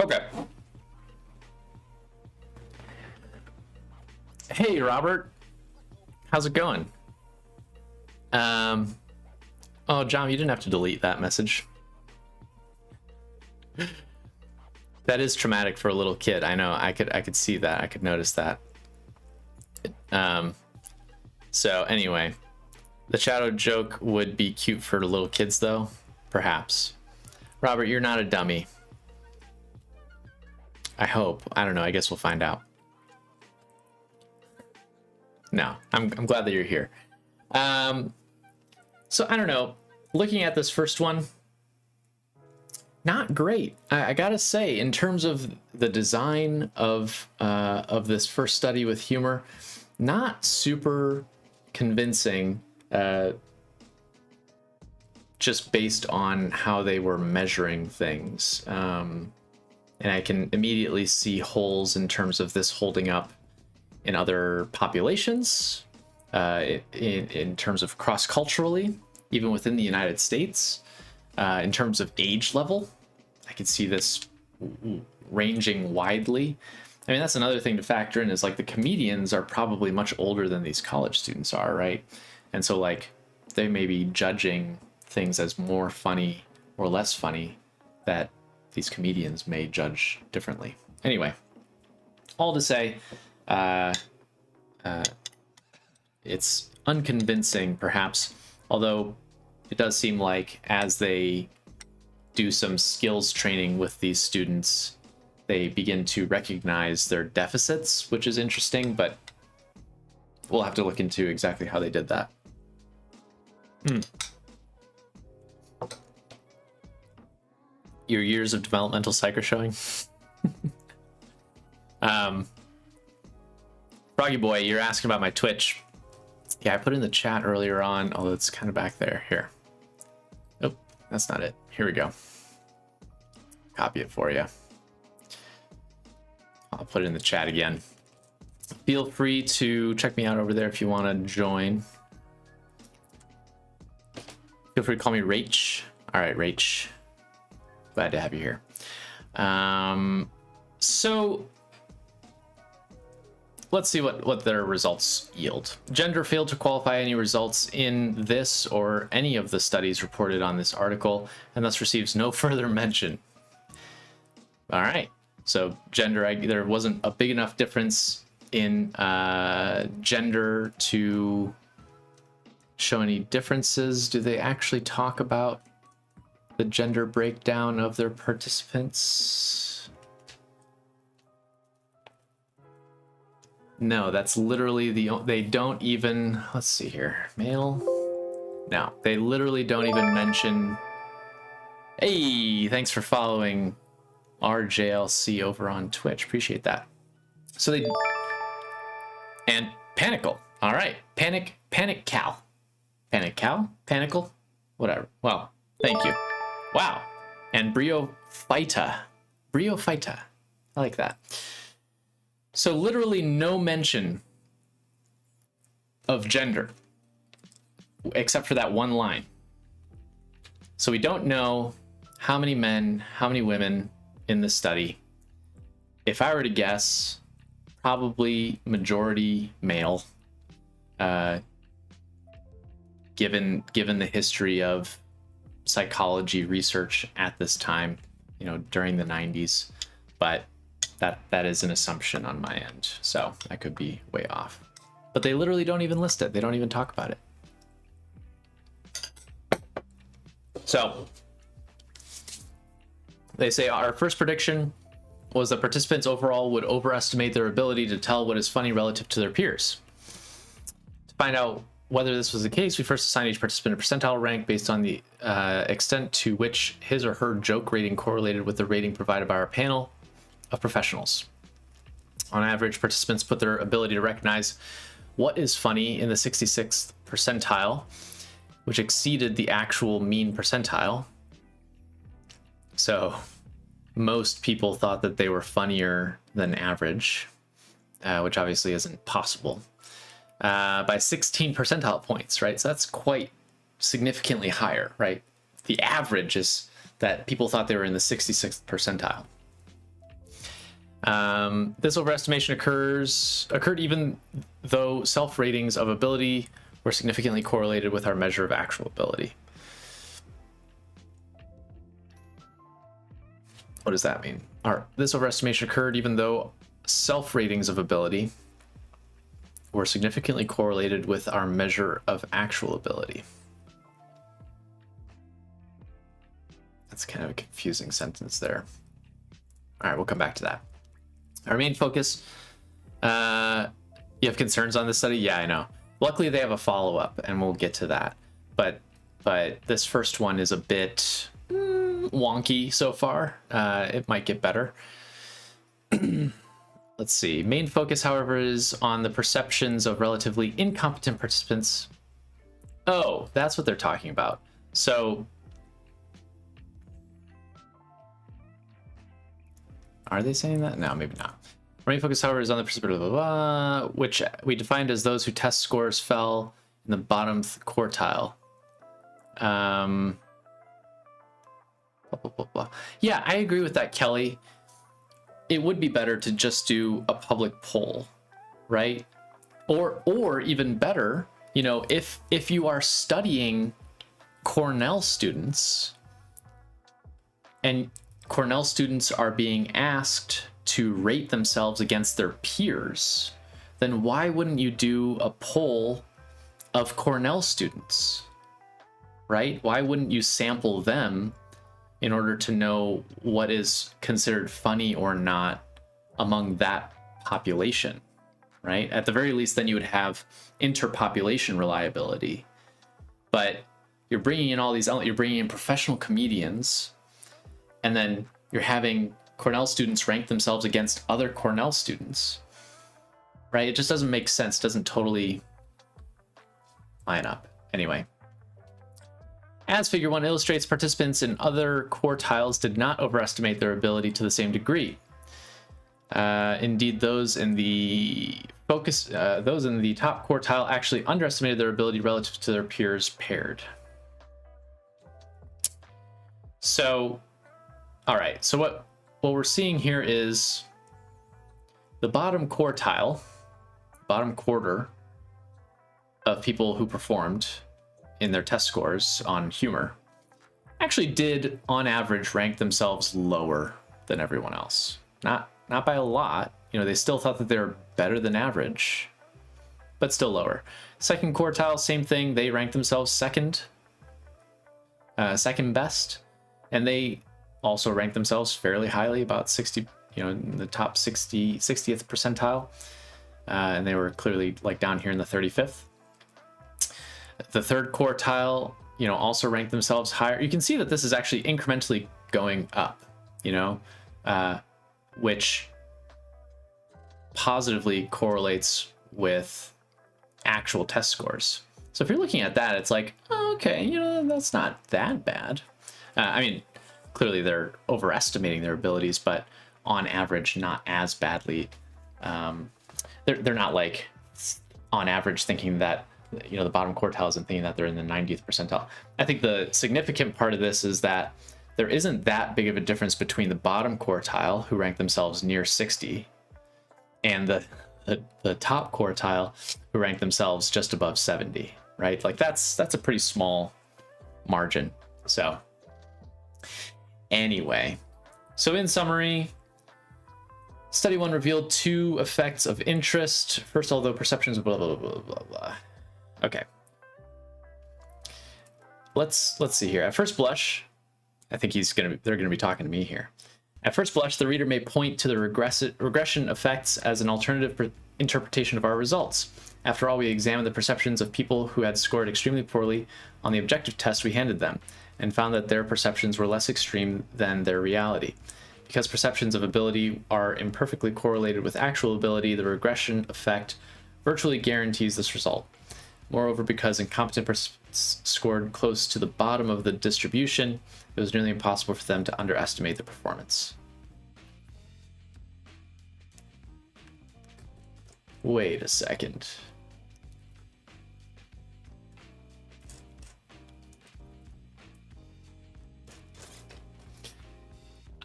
Okay. Hey, Robert. How's it going? Oh, John, you didn't have to delete that message. That is traumatic for a little kid. I know. I could see that. I could notice that. So anyway, the shadow joke would be cute for little kids, though. Perhaps. Robert, you're not a dummy. I hope. I don't know. I guess we'll find out. No, I'm glad that you're here. So I don't know. Looking at this first one, not great. I gotta say, in terms of the design of this first study with humor, not super convincing. Just based on how they were measuring things, and I can immediately see holes in terms of this holding up in other populations, in terms of cross-culturally, even within the United States. In terms of age level, I could see this ranging widely. I mean, that's another thing to factor in, is like the comedians are probably much older than these college students are, right? And so like they may be judging things as more funny or less funny that these comedians may judge differently. Anyway, all to say, it's unconvincing perhaps, although it does seem like as they do some skills training with these students, they begin to recognize their deficits, which is interesting, but we'll have to look into exactly how they did that. Your years of developmental psych are showing. Froggy Boy, you're asking about my Twitch. Yeah, I put in the chat earlier on, although it's kind of back there. Here. Oh, that's not it. Here we go. Copy it for you. I'll put it in the chat again. Feel free to check me out over there if you want to join. Feel free to call me Rach. All right, Rach. Glad to have you here. So let's see what their results yield. Gender failed to qualify any results in this or any of the studies reported on this article, and thus receives no further mention. All right. So gender, there wasn't a big enough difference in gender to show any differences. Do they actually talk about the gender breakdown of their participants? No, that's literally they don't even, let's see here, male. No, they literally don't even mention. Hey, thanks for following RJLC over on Twitch. Appreciate that. So they, and Panicle. All right, Panic Cal, Panicle, whatever. Well, thank you. Wow, and Brio Fighta. I like that. So literally no mention of gender, except for that one line. So we don't know how many men, how many women in this study. If I were to guess, probably majority male, given the history of psychology research at this time, you know, during the 90s. But that is an assumption on my end, so I could be way off. But they literally don't even list it. They don't even talk about it. So they say our first prediction was that participants overall would overestimate their ability to tell what is funny relative to their peers. To find out whether this was the case, we first assigned each participant a percentile rank based on the extent to which his or her joke rating correlated with the rating provided by our panel of professionals. On average, participants put their ability to recognize what is funny in the 66th percentile, which exceeded the actual mean percentile. So most people thought that they were funnier than average, which obviously isn't possible, by 16 percentile points, right? So that's quite significantly higher, right? The average is that people thought they were in the 66th percentile. This overestimation occurred even though self-ratings of ability were significantly correlated with our measure of actual ability. What does that mean? This overestimation occurred even though self-ratings of ability were significantly correlated with our measure of actual ability. That's kind of a confusing sentence there. All right, we'll come back to that. Our main focus, you have concerns on this study? Yeah, I know. Luckily, they have a follow-up, and we'll get to that. But this first one is a bit wonky so far. It might get better. Let's see. Main focus, however, is on the perceptions of relatively incompetent participants. Oh, that's what they're talking about. So, are they saying that? No, maybe not. Our main focus, however, is on the perspective, which we defined as those whose test scores fell in the bottom quartile. Blah, blah, blah, blah. Yeah, I agree with that, Kelly. It would be better to just do a public poll, right? Or even better, you know, if you are studying Cornell students and Cornell students are being asked to rate themselves against their peers, then why wouldn't you do a poll of Cornell students, right? Why wouldn't you sample them in order to know what is considered funny or not among that population, right? At the very least, then you would have interpopulation reliability. But you're bringing in all these, you're bringing in professional comedians, and then you're having Cornell students rank themselves against other Cornell students, right? It just doesn't make sense, doesn't totally line up. Anyway. As Figure 1 illustrates, participants in other quartiles did not overestimate their ability to the same degree. Indeed, those in the top quartile actually underestimated their ability relative to their peers paired. So, all right. So what we're seeing here is the bottom quartile, bottom quarter of people who performed in their test scores on humor actually did on average rank themselves lower than everyone else. Not by a lot. They still thought that they were better than average, but still lower. Second quartile, same thing. They ranked themselves second best, and they also ranked themselves fairly highly, about 60, in the top 60th percentile, and they were clearly like down here in the 35th. The third quartile, also ranked themselves higher. You can see that this is actually incrementally going up, which positively correlates with actual test scores. So if you're looking at that, it's like, oh, okay, that's not that bad. I mean, clearly they're overestimating their abilities, but on average, not as badly. They're not like on average thinking that, the bottom quartiles and thinking that they're in the 90th percentile. I think the significant part of this is that there isn't that big of a difference between the bottom quartile, who rank themselves near 60, and the top quartile, who rank themselves just above 70, right? Like that's a pretty small margin. So anyway, so in summary, study 1 revealed 2 effects of interest. First, although perceptions blah blah blah blah blah. Okay. Let's see here. At first blush, I think they're gonna be talking to me here. At first blush, the reader may point to the regression effects as an alternative interpretation of our results. After all, we examined the perceptions of people who had scored extremely poorly on the objective test we handed them, and found that their perceptions were less extreme than their reality. Because perceptions of ability are imperfectly correlated with actual ability, the regression effect virtually guarantees this result. Moreover, because incompetent participants scored close to the bottom of the distribution, it was nearly impossible for them to underestimate the performance. Wait a second.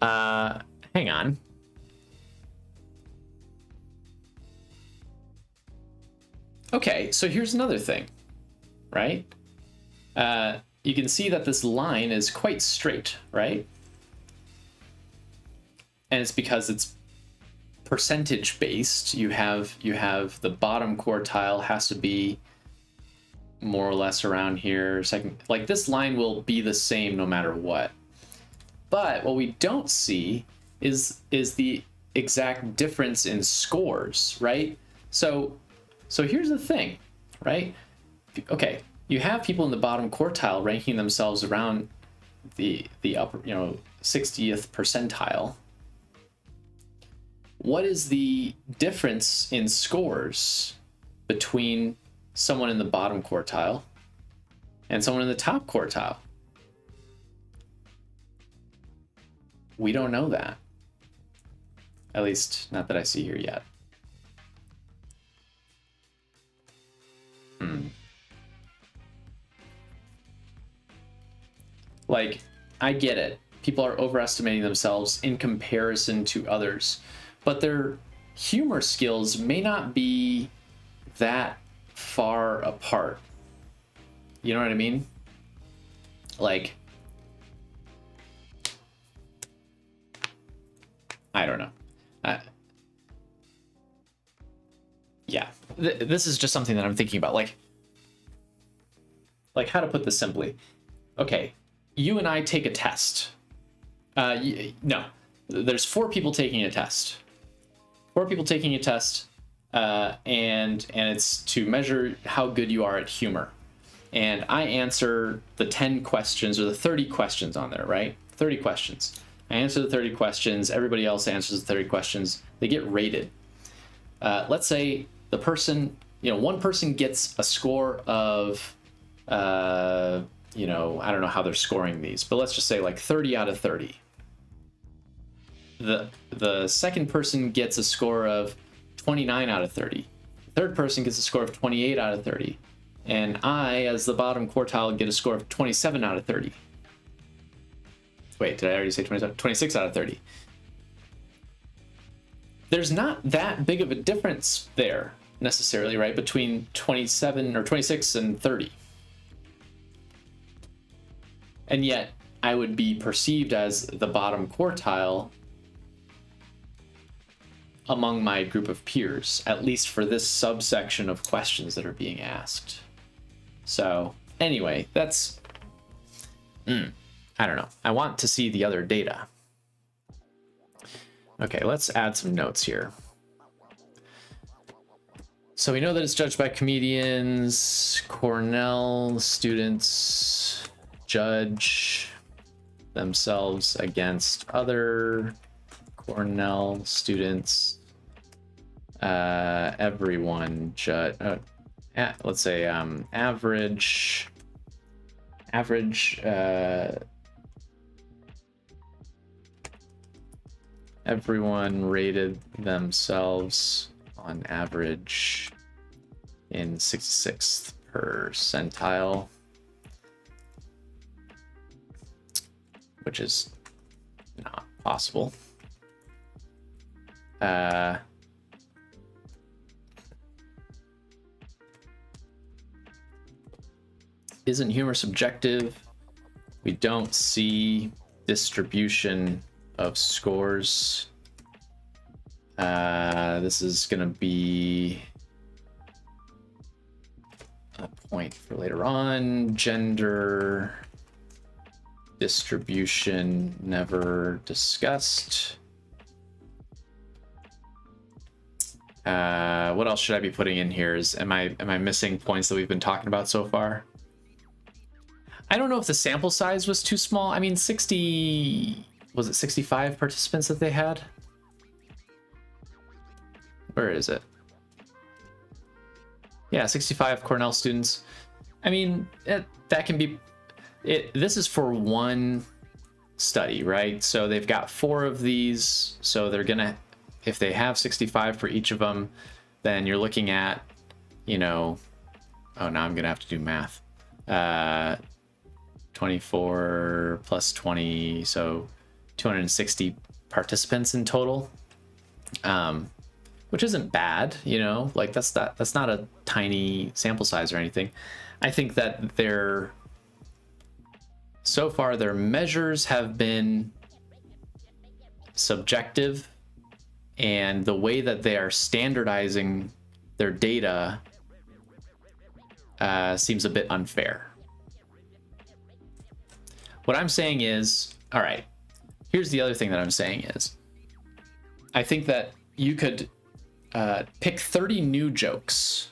Hang on. Okay, so here's another thing, right? You can see that this line is quite straight, right? And it's because it's percentage based. You have the bottom quartile has to be more or less around here. Second, like this line will be the same no matter what. But what we don't see is the exact difference in scores, right? So here's the thing, right? Okay, you have people in the bottom quartile ranking themselves around the upper, 60th percentile. What is the difference in scores between someone in the bottom quartile and someone in the top quartile? We don't know that. At least, not that I see here yet. Like, I get it. People are overestimating themselves in comparison to others, but their humor skills may not be that far apart. You know what I mean? Like, I don't know. Yeah, this is just something that I'm thinking about. Like how to put this simply. Okay, you and I take a test. No, there's 4 people taking a test. 4 people taking a test, and it's to measure how good you are at humor. And I answer the 10 questions or the 30 questions on there, right? 30 questions. I answer the 30 questions. Everybody else answers the 30 questions. They get rated. Let's say the person, one person gets a score of, I don't know how they're scoring these, but let's just say like 30 out of 30. The second person gets a score of 29 out of 30. The third person gets a score of 28 out of 30. And I, as the bottom quartile, get a score of 27 out of 30. Wait, did I already say 27? 26 out of 30. There's not that big of a difference there necessarily, right? Between 27 or 26 and 30. And yet I would be perceived as the bottom quartile among my group of peers, at least for this subsection of questions that are being asked. So anyway, that's, I don't know. I want to see the other data. Okay, let's add some notes here. So we know that it's judged by comedians. Cornell students judge themselves against other Cornell students. Everyone judge. Let's say average. Everyone rated themselves on average in 66th percentile, which is not possible. Isn't humor subjective? We don't see distribution of scores. This is gonna be a point for later on. Gender distribution never discussed. What else should I be putting in here? Am I missing points that we've been talking about so far? I don't know if the sample size was too small. I mean, 65 participants that they had? Where is it? Yeah, 65 Cornell students. I mean, that can be it. This is for one study, right? So they've got 4 of these. So they're gonna, if they have 65 for each of them, then you're looking at, you know, oh, now I'm gonna have to do math. 24 plus 20, so 260 participants in total, which isn't bad, you know, like that's not a tiny sample size or anything. I think that so far their measures have been subjective, and the way that they are standardizing their data seems a bit unfair. What I'm saying is, all right, here's the other thing that I'm saying is, I think that you could pick 30 new jokes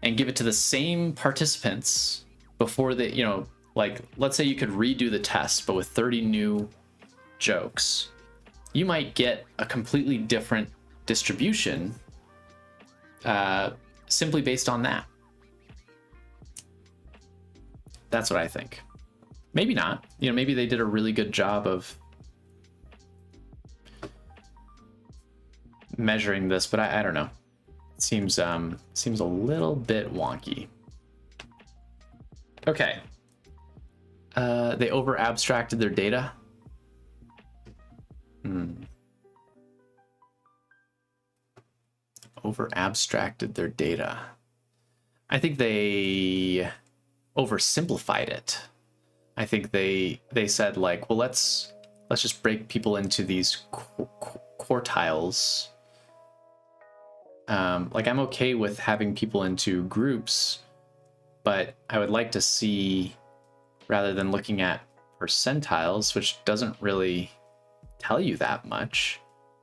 and give it to the same participants before they, you know, like, let's say you could redo the test, but with 30 new jokes, you might get a completely different distribution simply based on that. That's what I think. Maybe not. You know, maybe they did a really good job of measuring this, but I don't know. It seems a little bit wonky. Okay. They over abstracted their data. Over abstracted their data. I think they oversimplified it. I think they said, like, well, let's just break people into these quartiles. Like, I'm okay with having people into groups, but I would like to see, rather than looking at percentiles, which doesn't really tell you that much,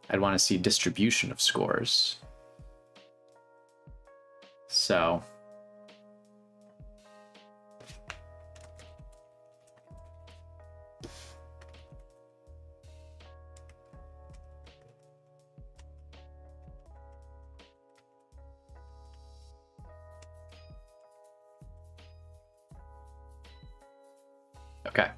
I'd want to see distribution of scores. So okay.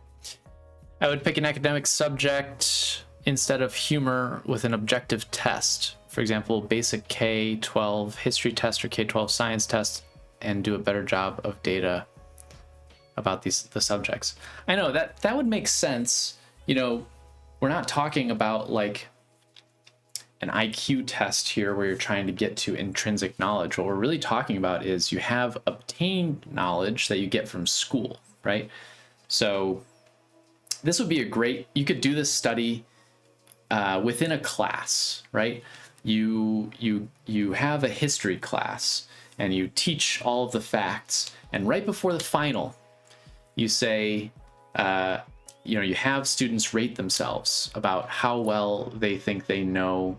I would pick an academic subject instead of humor with an objective test. For example, basic K-12 history test or K-12 science test, and do a better job of data about the subjects. I know that would make sense. You know, we're not talking about like an IQ test here where you're trying to get to intrinsic knowledge. What we're really talking about is you have obtained knowledge that you get from school, right? So this would be you could do this study within a class, right? You have a history class and you teach all of the facts, and right before the final, you say, you have students rate themselves about how well they think they know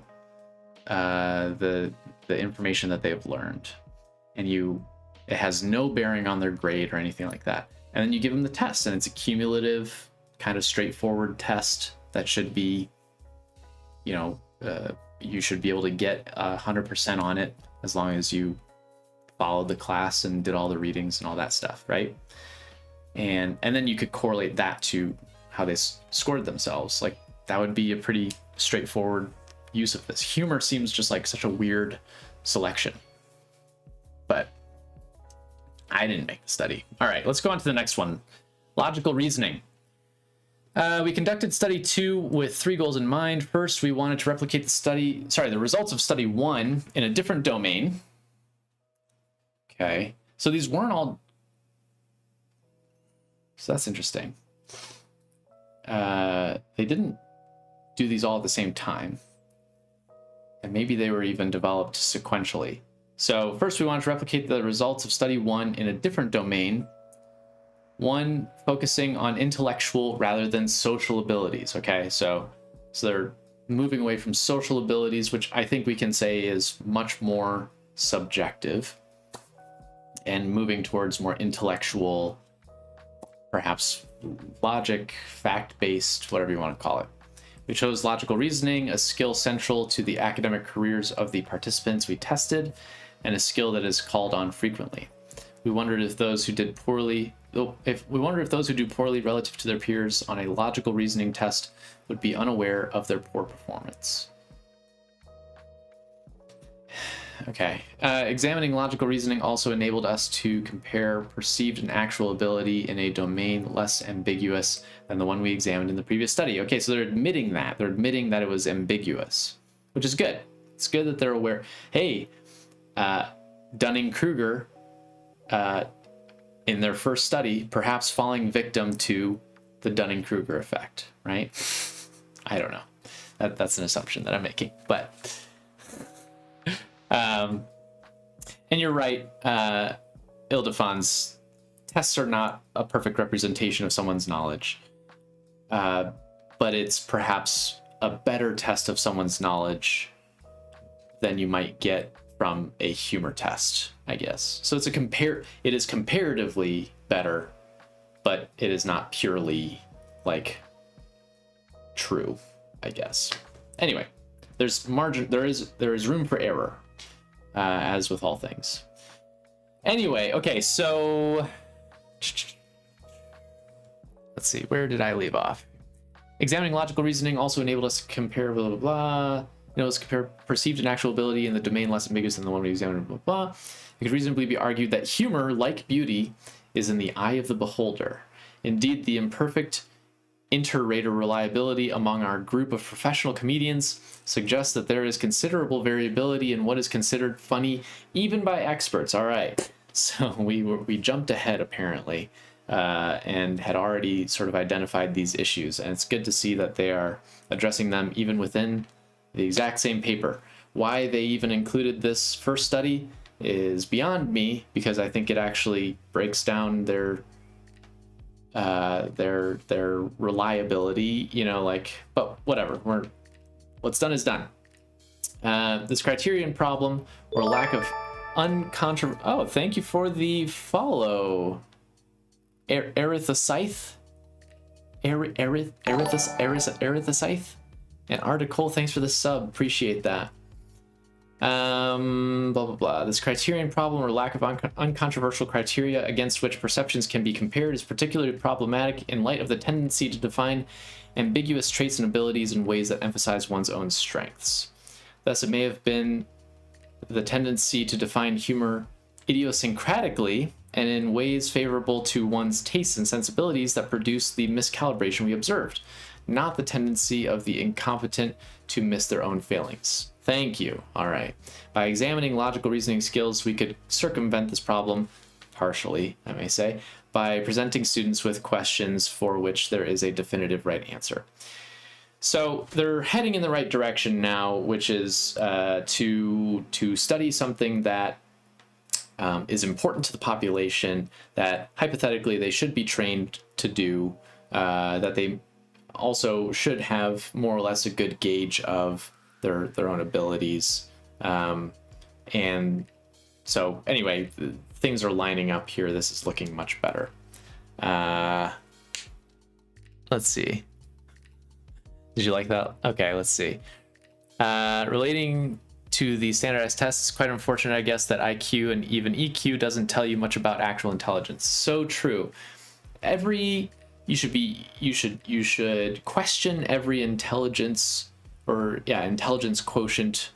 the information that they've learned, and it has no bearing on their grade or anything like that. And then you give them the test, and it's a cumulative, kind of straightforward test that should be, you should be able to get 100% on it as long as you followed the class and did all the readings and all that stuff, right? And then you could correlate that to how they scored themselves. Like, that would be a pretty straightforward use of this. Humor seems just like such a weird selection, but I didn't make the study. All right, let's go on to the next one. Logical reasoning. We conducted study 2 with 3 goals in mind. First, we wanted to replicate the results of study 1 in a different domain. Okay, so these weren't all, so that's interesting. They didn't do these all at the same time. And maybe they were even developed sequentially. So first we wanted to replicate the results of study 1 in a different domain. One focusing on intellectual rather than social abilities. Okay, so they're moving away from social abilities, which I think we can say is much more subjective, and moving towards more intellectual, perhaps logic, fact-based, whatever you want to call it. We chose logical reasoning, a skill central to the academic careers of the participants we tested, and a skill that is called on frequently. We wondered if those who do poorly relative to their peers on a logical reasoning test would be unaware of their poor performance. Okay. Examining logical reasoning also enabled us to compare perceived and actual ability in a domain less ambiguous than the one we examined in the previous study. Okay, so they're admitting that. They're admitting that it was ambiguous, which is good. It's good that they're aware. Hey, Dunning-Kruger, in their first study, perhaps falling victim to the Dunning-Kruger effect, right? I don't know. That's an assumption that I'm making, but... and you're right, Ildefons, tests are not a perfect representation of someone's knowledge, but it's perhaps a better test of someone's knowledge than you might get from a humor test, I guess. So it is comparatively better, but it is not purely like true, I guess. Anyway, there's margin, there is room for error. As with all things. Anyway, okay, so let's see, where did I leave off? Examining logical reasoning also enabled us to compare blah, blah, blah. Let's compare perceived and actual ability in the domain less ambiguous than the one we examined, blah, blah. It could reasonably be argued that humor, like beauty, is in the eye of the beholder. Indeed, the imperfect inter-rater reliability among our group of professional comedians suggests that there is considerable variability in what is considered funny, even by experts. All right, so we jumped ahead apparently, and had already sort of identified these issues, and it's good to see that they are addressing them even within the exact same paper. Why they even included this first study is beyond me, because I think it actually breaks down their reliability, but whatever, what's done is done. This criterion problem or lack of oh, thank you for the follow, Erythoscythe, and Article, thanks for the sub, appreciate that. Blah blah blah. This criterion problem or lack of uncontroversial criteria against which perceptions can be compared is particularly problematic in light of the tendency to define ambiguous traits and abilities in ways that emphasize one's own strengths. Thus, it may have been the tendency to define humor idiosyncratically and in ways favorable to one's tastes and sensibilities that produce the miscalibration we observed, not the tendency of the incompetent to miss their own failings. Thank you. All right. By examining logical reasoning skills, we could circumvent this problem, partially, I may say, by presenting students with questions for which there is a definitive right answer. So they're heading in the right direction now, which is to study something that is important to the population, that hypothetically they should be trained to do, that they also should have more or less a good gauge of their own abilities. And so anyway, things are lining up here. This is looking much better. Let's see. Did you like that? Okay, let's see. Relating to the standardized tests, it's quite unfortunate, I guess, that IQ and even EQ doesn't tell you much about actual intelligence. So true. You should question every intelligence quotient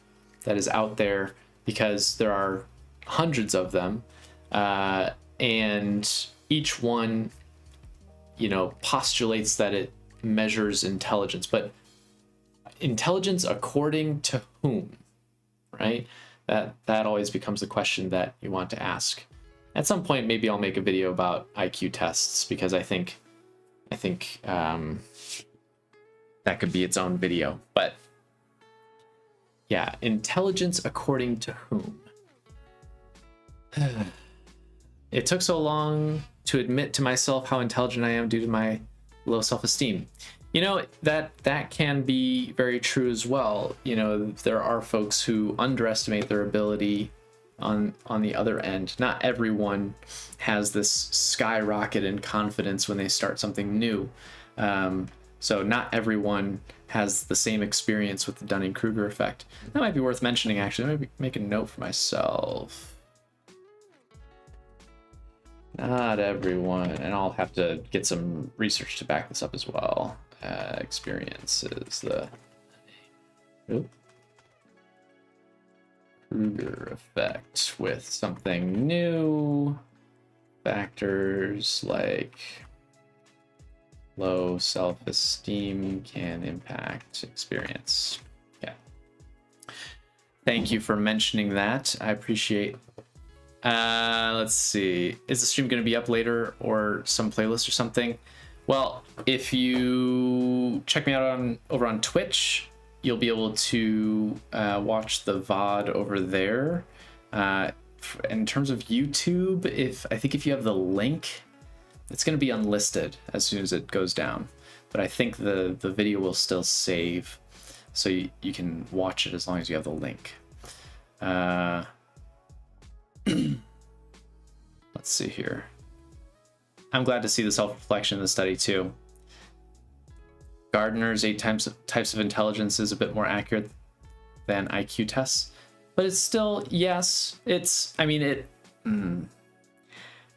that is out there, because there are hundreds of them, and each one, postulates that it measures intelligence, but intelligence according to whom, right? That always becomes the question that you want to ask. At some point, maybe I'll make a video about IQ tests, because I think that could be its own video. But yeah, intelligence according to whom? It took so long to admit to myself how intelligent I am due to my low self-esteem. That can be very true as well. There are folks who underestimate their ability on the other end. Not everyone has this skyrocket in confidence when they start something new. So not everyone has the same experience with the Dunning-Kruger effect. That might be worth mentioning, actually. Let me make a note for myself. Not everyone, and I'll have to get some research to back this up as well. Experience is the Kruger effect with something new. Factors like low self-esteem can impact experience. Yeah. Thank you for mentioning that. I appreciate. Let's see. Is the stream going to be up later or some playlist or something? Well, if you check me out over on Twitch, you'll be able to watch the VOD over there. In terms of YouTube, I think if you have the link, it's going to be unlisted as soon as it goes down. But I think the video will still save, so you can watch it as long as you have the link. Let's see here. I'm glad to see the self-reflection in the study too. Gardner's 8 types of intelligence is a bit more accurate than IQ tests, but it's still, yes, when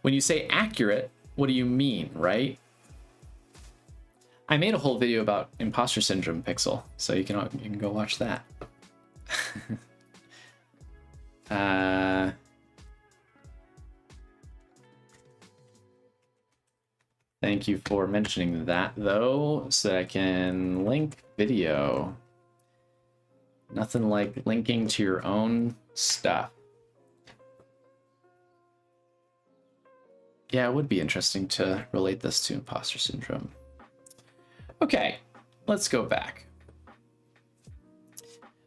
you say accurate, what do you mean, right? I made a whole video about imposter syndrome, Pixel, so you can go watch that. Thank you for mentioning that, though, so that I can link video. Nothing like linking to your own stuff. Yeah, it would be interesting to relate this to imposter syndrome. Okay, let's go back.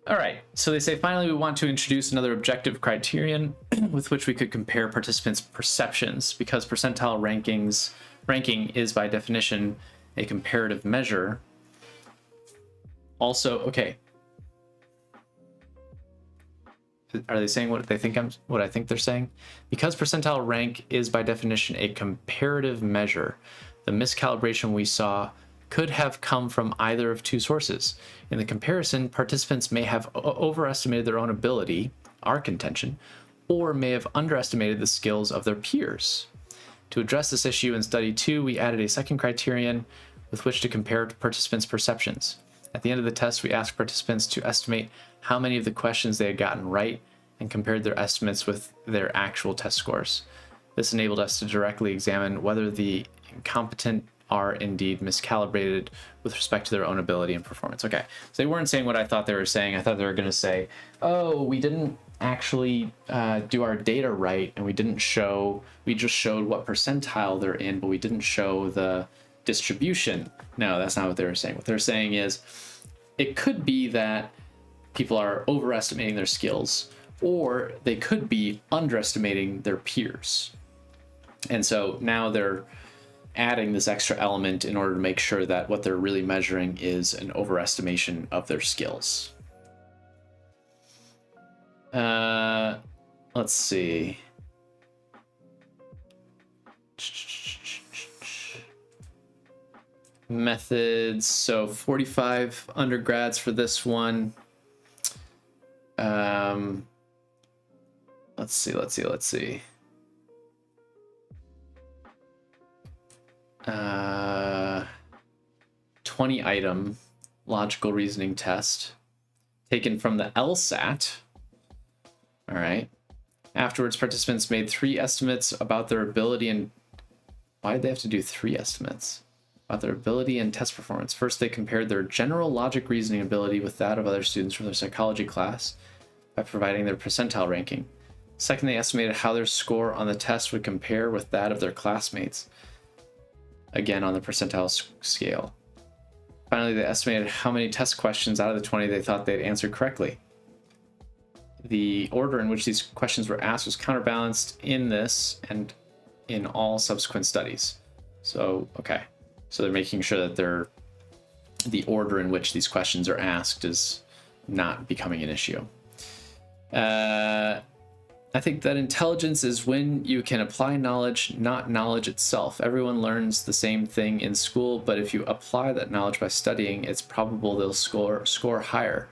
All right, so they say, finally, we want to introduce another objective criterion with which we could compare participants' perceptions, because percentile ranking is by definition a comparative measure. Also, okay. Are they saying what I think they're saying? Because percentile rank is by definition a comparative measure, the miscalibration we saw could have come from either of two sources. In the comparison, participants may have overestimated their own ability, our contention, or may have underestimated the skills of their peers. To address this issue in study 2, we added a second criterion with which to compare participants' perceptions. At the end of the test, we asked participants to estimate how many of the questions they had gotten right and compared their estimates with their actual test scores. This enabled us to directly examine whether the incompetent are indeed miscalibrated with respect to their own ability and performance. Okay, so they weren't saying what I thought they were saying. I thought they were going to say, oh, we didn't actually do our data right, and we just showed what percentile they're in, but we didn't show the distribution. No, that's not what they were saying. What they're saying is it could be that people are overestimating their skills, or they could be underestimating their peers. And so now they're adding this extra element in order to make sure that what they're really measuring is an overestimation of their skills. Let's see. Methods. So 45 undergrads for this one. Let's see. 20 item logical reasoning test taken from the LSAT. All right. Afterwards, participants made 3 estimates about their ability and why did they have to do 3 estimates about their ability and test performance? First, they compared their general logic reasoning ability with that of other students from their psychology class by providing their percentile ranking. Second, they estimated how their score on the test would compare with that of their classmates, again on the percentile scale. Finally, they estimated how many test questions out of the 20 they thought they'd answered correctly. The order in which these questions were asked was counterbalanced in this and in all subsequent studies. So, okay. So they're making sure that the order in which these questions are asked is not becoming an issue. I think that intelligence is when you can apply knowledge, not knowledge itself. Everyone learns the same thing in school, but if you apply that knowledge by studying, it's probable they'll score higher.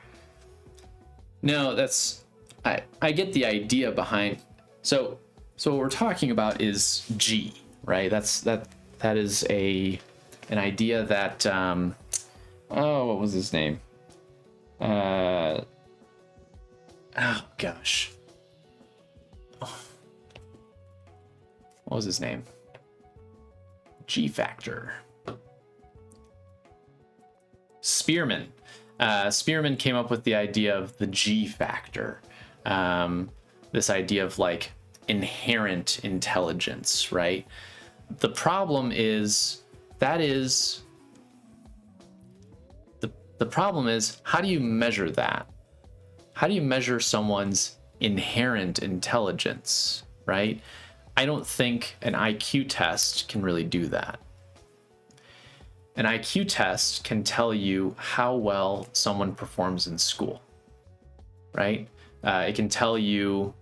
No, I get the idea behind. So what we're talking about is G, right? That is an idea that what was his name? Oh gosh. What was his name? G factor. Spearman. Spearman came up with the idea of the G factor. This idea of like inherent intelligence, right? The problem is the problem is how do you measure that? How do you measure someone's inherent intelligence, right? I don't think an IQ test can really do that. An IQ test can tell you how well someone performs in school, right? It can tell you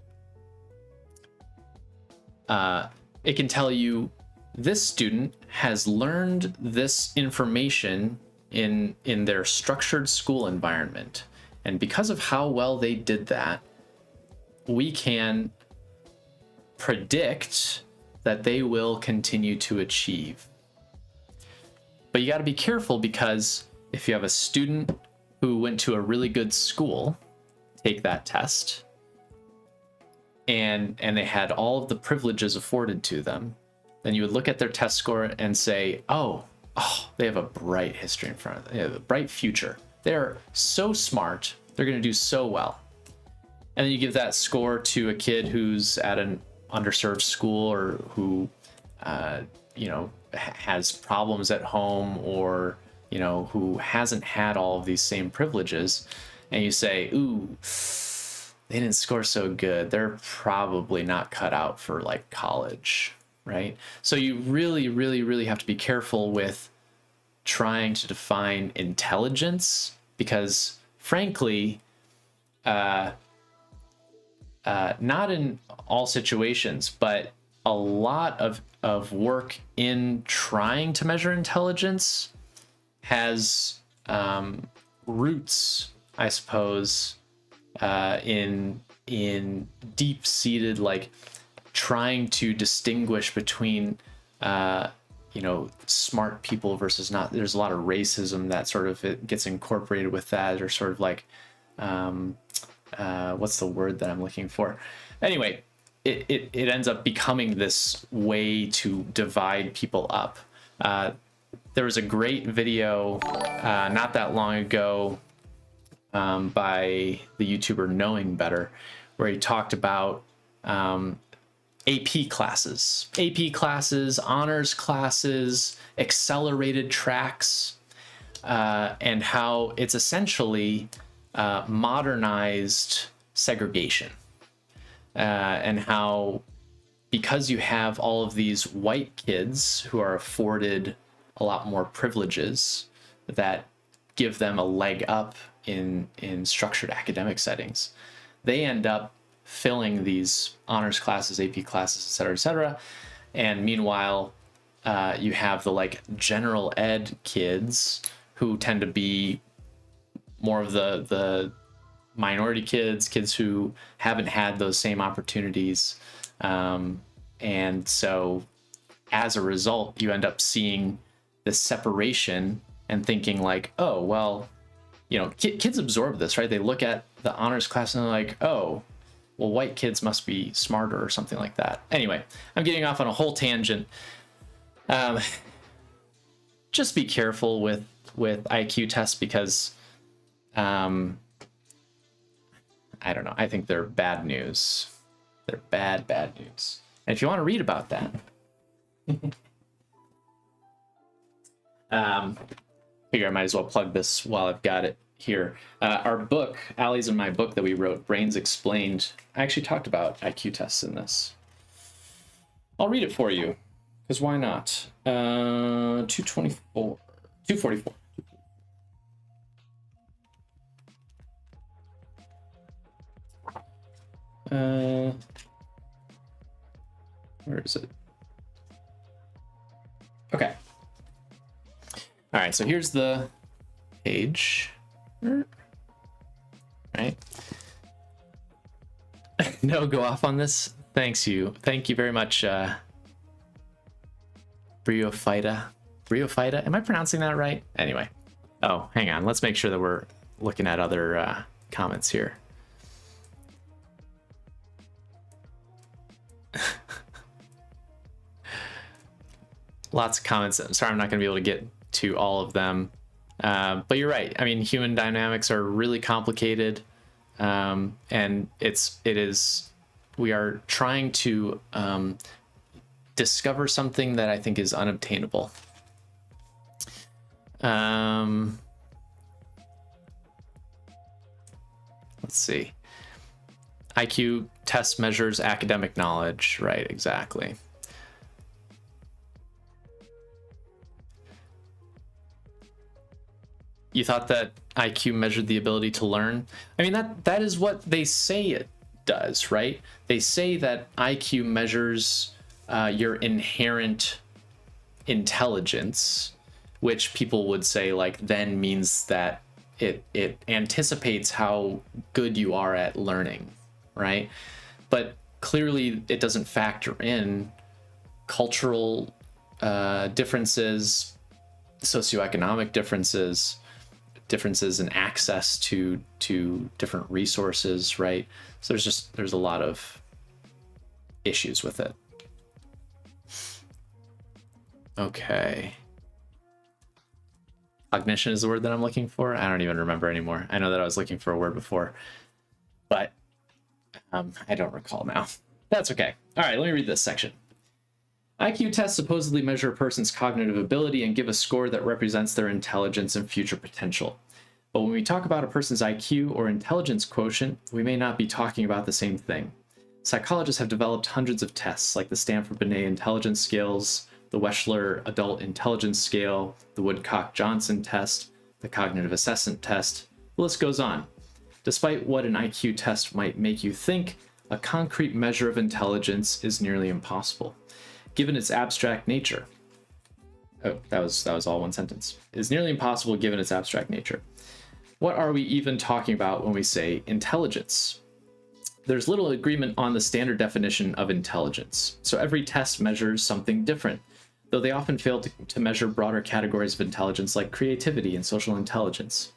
this student has learned this information in their structured school environment. And because of how well they did that, we can predict that they will continue to achieve. But you got to be careful, because if you have a student who went to a really good school, take that test, and they had all of the privileges afforded to them, then you would look at their test score and say, oh, they have a bright history in front of them. They have a bright future. They're so smart. They're going to do so well. And then you give that score to a kid who's at an underserved school, or who, has problems at home, or, who hasn't had all of these same privileges. And you say, ooh, they didn't score so good. They're probably not cut out for like college, right? So you really, really, really have to be careful with trying to define intelligence, because frankly, not in all situations, but a lot of work in trying to measure intelligence has roots, I suppose, in deep-seated, like, trying to distinguish between smart people versus not. There's a lot of racism that sort of it gets incorporated with that, or sort of like what's the word that I'm looking for? Anyway, it ends up becoming this way to divide people up. There was a great video not that long ago by the YouTuber Knowing Better, where he talked about AP classes. AP classes, honors classes, accelerated tracks, and how it's essentially modernized segregation. And how, because you have all of these white kids who are afforded a lot more privileges that give them a leg up in structured academic settings, they end up filling these honors classes, AP classes, et cetera, and meanwhile, you have the like general ed kids who tend to be more of the minority kids who haven't had those same opportunities, and so as a result, you end up seeing this separation and thinking like, oh well, you know, kids absorb this, right? They look at the honors class and they're like, oh, well, white kids must be smarter or something like that. Anyway, I'm getting off on a whole tangent. Just be careful with IQ tests because, I don't know. I think they're bad news. They're bad news. And if you want to read about that, figure I might as well plug this while I've got it here. Our book, Allie's and my book that we wrote, Brains Explained, I actually talked about IQ tests in this. I'll read it for you, because why not? 244. Where is it? Okay. All right, so here's the page. Right. No, go off on this. Thank you very much, Briofita. Am I pronouncing that right? Anyway. Oh, hang on. Let's make sure that we're looking at other comments here. Lots of comments. Sorry, I'm not going to be able to get to all of them. But you're right. I mean, human dynamics are really complicated. And we are trying to discover something that I think is unobtainable. Let's see. IQ test measures academic knowledge, right? Exactly. You thought that IQ measured the ability to learn? I mean, that is what they say it does, right? They say that IQ measures your inherent intelligence, which people would say like then means that it anticipates how good you are at learning, right? But clearly it doesn't factor in cultural differesences, socioeconomic differences in access to different resources, right? So there's a lot of issues with it. Okay. Cognition is the word that I'm looking for. I don't even remember anymore. I know that I was looking for a word before, but I don't recall now. That's okay. All right, let me read this section. IQ tests supposedly measure a person's cognitive ability and give a score that represents their intelligence and future potential. But when we talk about a person's IQ or intelligence quotient, we may not be talking about the same thing. Psychologists have developed hundreds of tests, like the Stanford-Binet intelligence scales, the Wechsler Adult Intelligence Scale, the Woodcock-Johnson test, the Cognitive Assessment test. The list goes on. Despite what an IQ test might make you think, a concrete measure of intelligence is nearly impossible. Given its abstract nature. Oh, that was all one sentence. It is nearly impossible given its abstract nature. What are we even talking about when we say intelligence? There's little agreement on the standard definition of intelligence, so every test measures something different, though they often fail to measure broader categories of intelligence like creativity and social intelligence.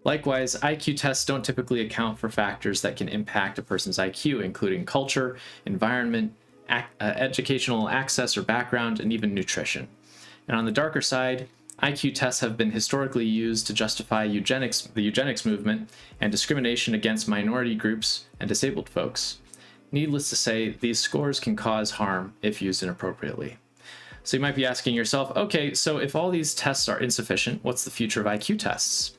Likewise, IQ tests don't typically account for factors that can impact a person's IQ, including culture, environment, educational access or background, and even nutrition. And on the darker side, IQ tests have been historically used to justify the eugenics movement and discrimination against minority groups and disabled folks. needless to say, these scores can cause harm if used inappropriately. So you might be asking yourself, okay, so if all these tests are insufficient, what's the future of IQ tests?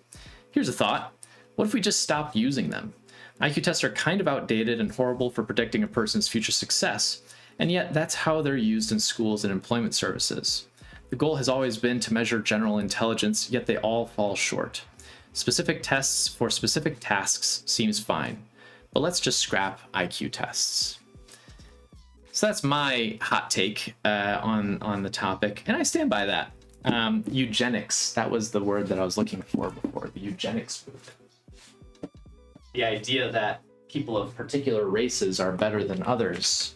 Here's a thought. What if we just stopped using them? IQ tests are kind of outdated and horrible for predicting a person's future success, and yet that's how they're used in schools and employment services. The goal has always been to measure general intelligence, yet they all fall short. Specific tests for specific tasks seems fine, but let's just scrap IQ tests. So that's my hot take on the topic, and I stand by that. Eugenics, that was the word that I was looking for before, the eugenics movement. The idea that people of particular races are better than others,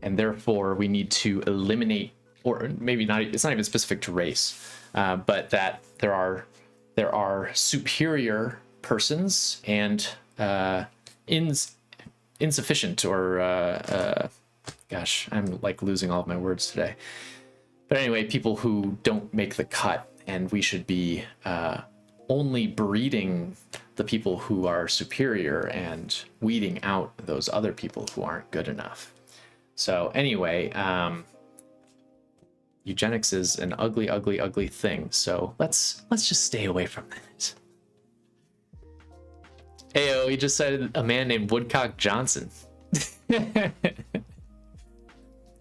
and therefore we need to eliminate, or maybe not, it's not even specific to race, but that there are superior persons and insufficient, or gosh, I'm like losing all of my words today. But anyway, people who don't make the cut, and we should be only breeding the people who are superior and weeding out those other people who aren't good enough. So anyway, eugenics is an ugly, ugly, ugly thing. So let's just stay away from that. Heyo, he just cited a man named Woodcock Johnson.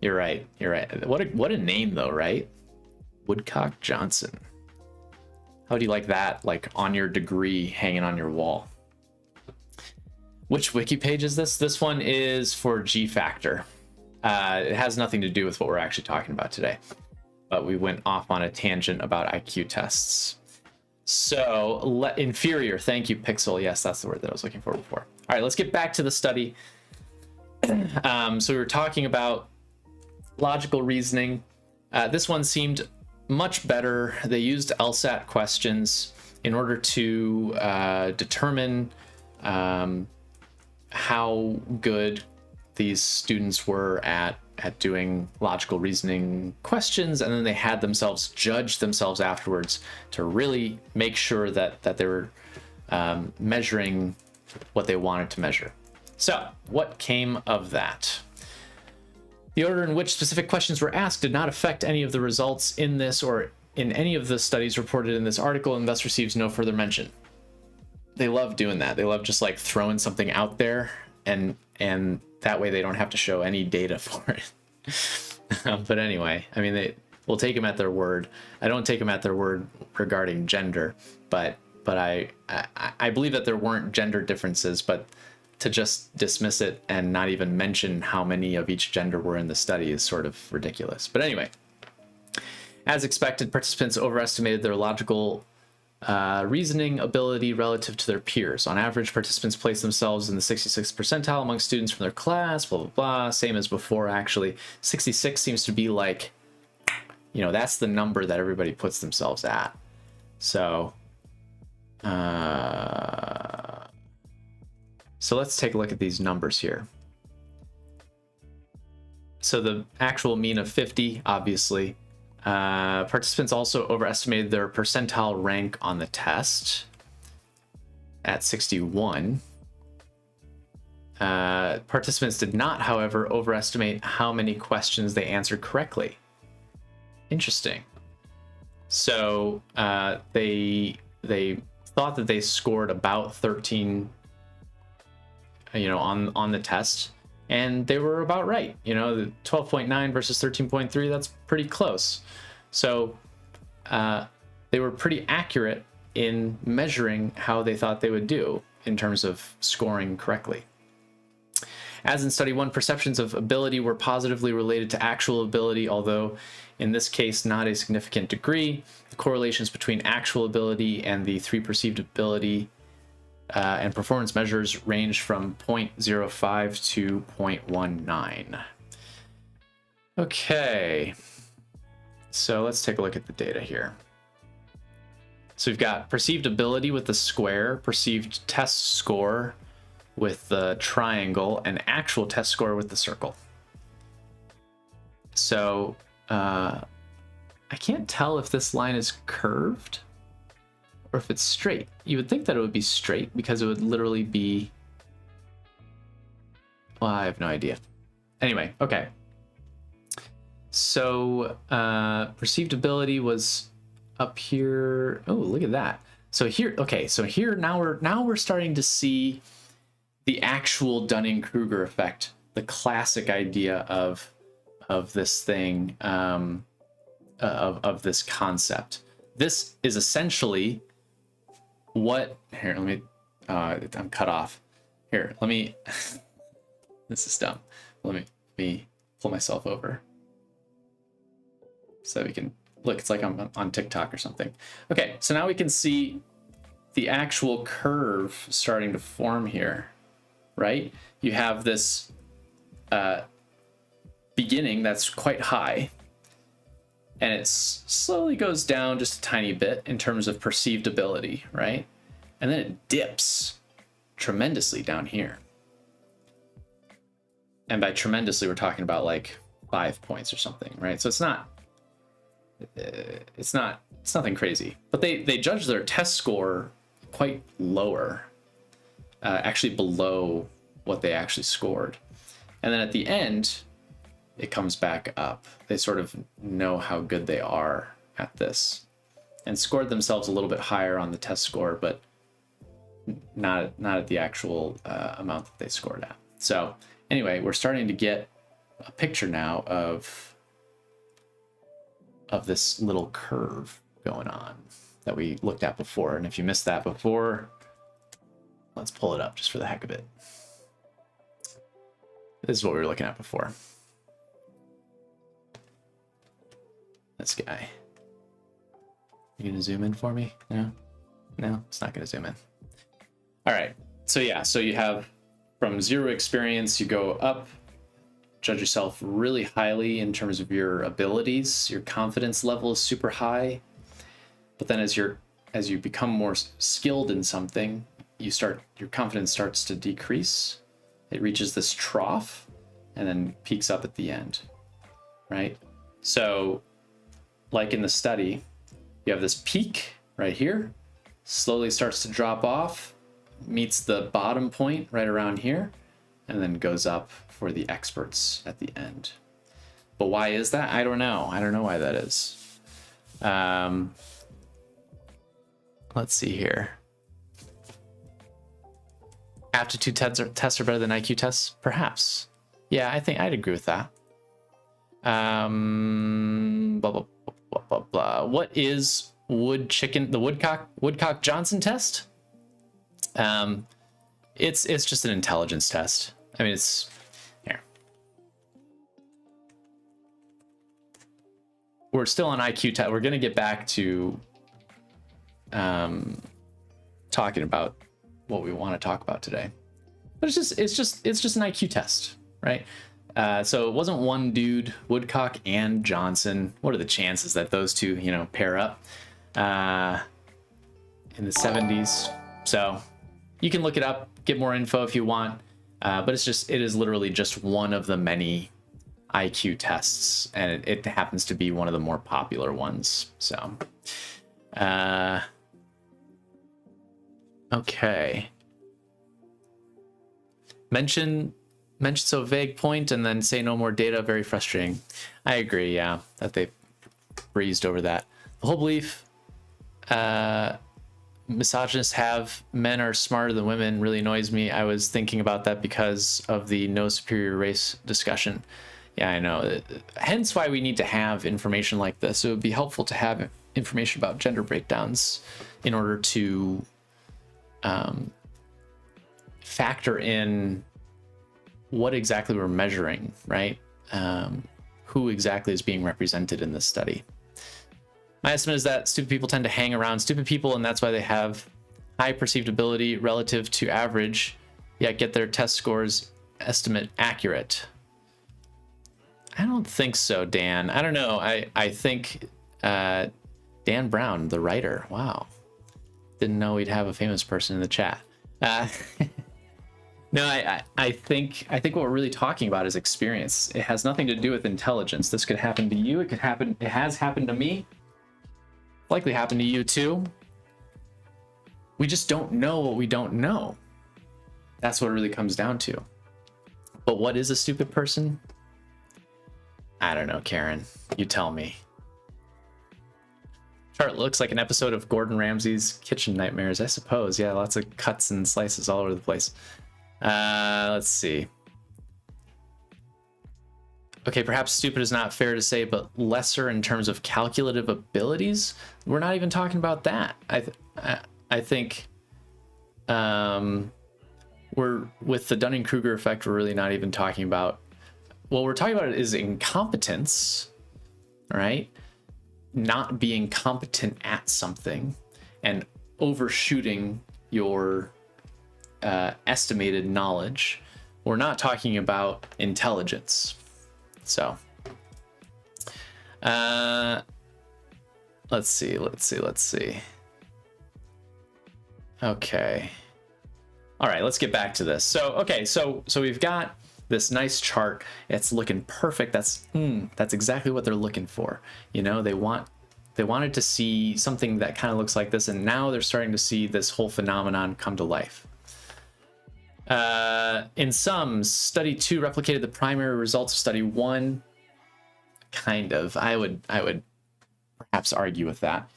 You're right. You're right. What a name though, right? Woodcock Johnson. How do you like that? Like on your degree hanging on your wall. Which wiki page is this? This one is for G Factor. It has nothing to do with what we're actually talking about today, but we went off on a tangent about IQ tests. So inferior. Thank you, Pixel. Yes, that's the word that I was looking for before. All right, let's get back to the study. So we were talking about logical reasoning. This one seemed much better. They used LSAT questions in order to determine how good these students were at doing logical reasoning questions, and then they had themselves judge themselves afterwards to really make sure that they were measuring what they wanted to measure. So what came of that? The order in which specific questions were asked did not affect any of the results in this or in any of the studies reported in this article, and thus receives no further mention. They love doing that. They love just like throwing something out there, and that way they don't have to show any data for it. But anyway, I mean, we'll take them at their word. I don't take them at their word regarding gender, but I believe that there weren't gender differences, but to just dismiss it and not even mention how many of each gender were in the study is sort of ridiculous. But anyway, as expected, participants overestimated their logical reasoning ability relative to their peers. On average, participants placed themselves in the 66th percentile among students from their class, blah, blah, blah. Same as before, actually. 66 seems to be like, that's the number that everybody puts themselves at. So, so let's take a look at these numbers here. So the actual mean of 50, obviously. Participants also overestimated their percentile rank on the test at 61. Participants did not, however, overestimate how many questions they answered correctly. Interesting. So they thought that they scored about 13, on the test, and they were about right. The 12.9 versus 13.3, that's pretty close. So they were pretty accurate in measuring how they thought they would do in terms of scoring correctly. As in study one, perceptions of ability were positively related to actual ability, although in this case not a significant degree. The correlations between actual ability and the three perceived ability and performance measures range from 0.05 to 0.19. Okay, so let's take a look at the data here. So we've got perceived ability with the square, perceived test score with the triangle, and actual test score with the circle. So I can't tell if this line is curved or if it's straight. You would think that it would be straight because it would literally be Well, I have no idea. Anyway, okay. So perceived ability was up here. Oh, look at that. So here, okay, so here now we're starting to see the actual Dunning-Kruger effect, the classic idea of this thing, of this concept. This is essentially what, here, let me, I'm cut off. Here, let me, this is dumb. Let me pull myself over so we can look. It's like I'm on TikTok or something. Okay, so now we can see the actual curve starting to form here, right? You have this beginning that's quite high, and it slowly goes down just a tiny bit in terms of perceived ability, right? And then it dips tremendously down here. And by tremendously, we're talking about like 5 points or something, right? So it's nothing crazy. But they judge their test score quite lower, actually below what they actually scored. And then at the end, it comes back up. They sort of know how good they are at this and scored themselves a little bit higher on the test score, but not at the actual amount that they scored at. So anyway, we're starting to get a picture now of this little curve going on that we looked at before. And if you missed that before, let's pull it up just for the heck of it. This is what we were looking at before. This guy. You gonna zoom in for me? No? No, it's not gonna zoom in. All right, so yeah, so you have from 0 experience, you go up, judge yourself really highly in terms of your abilities. Your confidence level is super high. But then as you become more skilled in something, your confidence starts to decrease. It reaches this trough and then peaks up at the end, right? So like in the study, you have this peak right here, slowly starts to drop off, meets the bottom point right around here, and then goes up for the experts at the end. But why is that? I don't know. I don't know why that is. Let's see here. Aptitude tests are better than IQ tests? Perhaps. Yeah, I think I'd agree with that. Blah, blah, blah, blah, blah. What is the Woodcock Johnson test? It's just an intelligence test. I mean, it's here. We're still on IQ test. We're going to get back to talking about what we want to talk about today. But it's just an IQ test, right? So it wasn't one dude, Woodcock and Johnson. What are the chances that those two, pair up in the 70s? So you can look it up, get more info if you want. But it is literally just one of the many IQ tests, and it happens to be one of the more popular ones. So, okay. Mention so vague point and then say no more data. Very frustrating. I agree. Yeah, that they breezed over that. The whole belief misogynists have men are smarter than women really annoys me. I was thinking about that because of the no superior race discussion. Yeah, I know. Hence why we need to have information like this. It would be helpful to have information about gender breakdowns in order to factor in what exactly we're measuring, right? Who exactly is being represented in this study. My estimate is that stupid people tend to hang around stupid people, and that's why they have high perceived ability relative to average, yet get their test scores estimate accurate. I don't think so, Dan. I don't know. I think Dan Brown, the writer. Wow. Didn't know we'd have a famous person in the chat. No, I think what we're really talking about is experience. It has nothing to do with intelligence. This could happen to you. It has happened to me. Likely happened to you too. We just don't know what we don't know. That's what it really comes down to. But what is a stupid person? I don't know, Karen. You tell me. Chart looks like an episode of Gordon Ramsay's Kitchen Nightmares, I suppose. Yeah, lots of cuts and slices all over the place. Let's see. Okay, perhaps stupid is not fair to say, but lesser in terms of calculative abilities. We're not even talking about that. I think we're with the Dunning-Kruger effect. We're really not even talking about. What we're talking about is incompetence, right? Not being competent at something and overshooting your estimated knowledge. We're not talking about intelligence. So, let's see. Okay. All right, let's get back to this. So, okay, so we've got this nice chart. It's looking perfect. That's exactly what they're looking for. You know, they wanted to see something that kind of looks like this, and now they're starting to see this whole phenomenon come to life. In sums, study 2 replicated the primary results of study 1. Kind of. I would perhaps argue with that.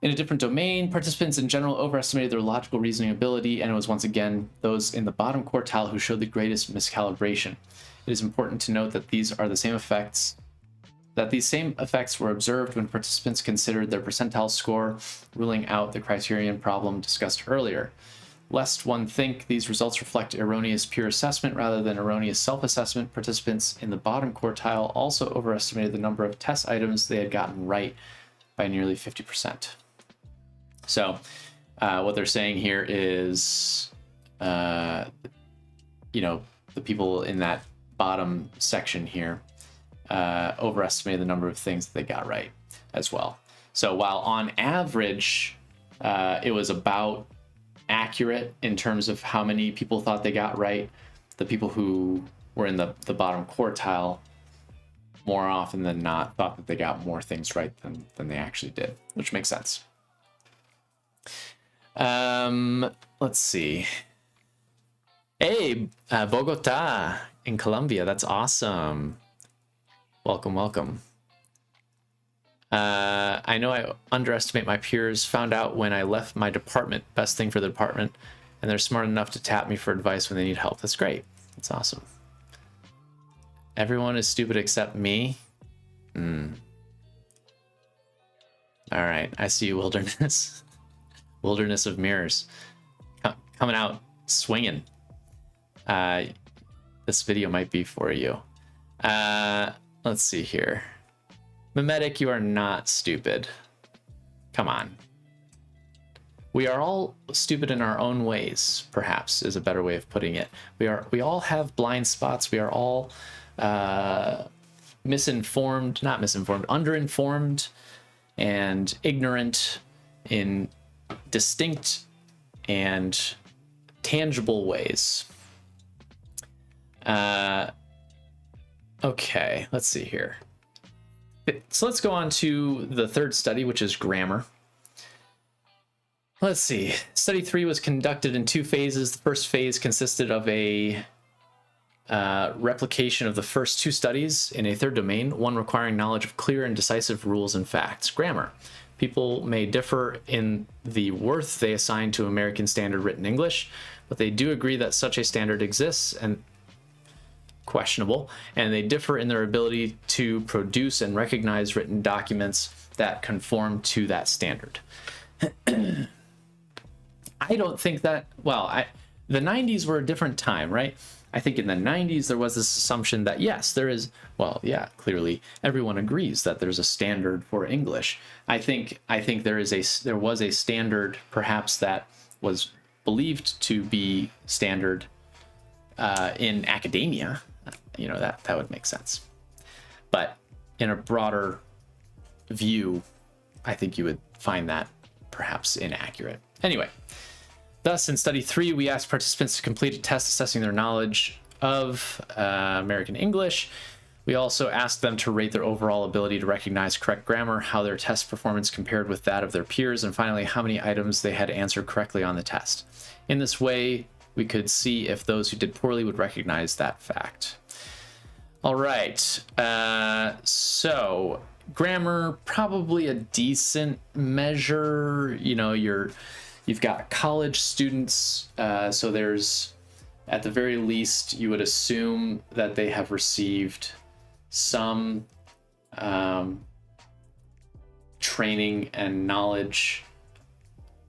In a different domain, participants in general overestimated their logical reasoning ability, and it was once again those in the bottom quartile who showed the greatest miscalibration. It is important to note that these same effects were observed when participants considered their percentile score, ruling out the criterion problem discussed earlier. Lest one think these results reflect erroneous peer assessment rather than erroneous self-assessment, participants in the bottom quartile also overestimated the number of test items they had gotten right by nearly 50%. So what they're saying here is, the people in that bottom section here overestimated the number of things that they got right as well. So while on average, it was about accurate in terms of how many people thought they got right, the people who were in the bottom quartile more often than not thought that they got more things right than they actually did, which makes sense. Let's see. Hey, Bogota in Colombia. That's awesome. Welcome. I know I underestimate my peers. Found out when I left my department, best thing for the department, and they're smart enough to tap me for advice when they need help. That's great. That's awesome. Everyone is stupid except me. All right, I see you, Wilderness. Wilderness of Mirrors. Coming out swinging. This video might be for you. Let's see here. Mimetic, you are not stupid. Come on. We are all stupid in our own ways, perhaps, is a better way of putting it. We all have blind spots. We are all underinformed and ignorant in distinct and tangible ways. Okay, let's see here. So let's go on to the third study, which is grammar. Let's see. Study 3 was conducted in 2 phases. The first phase consisted of a replication of the first 2 studies in a third domain, one requiring knowledge of clear and decisive rules and facts. Grammar. People may differ in the worth they assign to American Standard Written English, but they do agree that such a standard exists and questionable, and they differ in their ability to produce and recognize written documents that conform to that standard. I don't think that, the 90s were a different time, right? I think in the 90s there was this assumption that yes, there is, clearly everyone agrees that there's a standard for English. I think there was a standard perhaps that was believed to be standard in academia. That would make sense. But in a broader view, I think you would find that perhaps inaccurate. Anyway, thus in study 3, we asked participants to complete a test assessing their knowledge of American English. We also asked them to rate their overall ability to recognize correct grammar, how their test performance compared with that of their peers, and finally, how many items they had answered correctly on the test. In this way, we could see if those who did poorly would recognize that fact. All right, so grammar, probably a decent measure. You know, you've got college students, so there's, at the very least, you would assume that they have received some training and knowledge,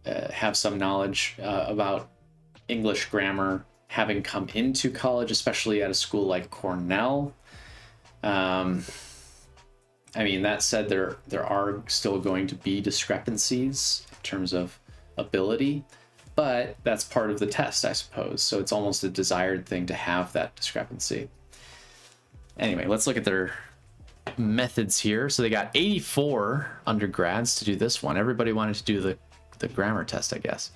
have some knowledge about English grammar, having come into college, especially at a school like Cornell. I mean, that said, there are still going to be discrepancies in terms of ability, but that's part of the test, I suppose. So it's almost a desired thing to have that discrepancy. Anyway, let's look at their methods here. So they got 84 undergrads to do this one. Everybody wanted to do the grammar test, I guess.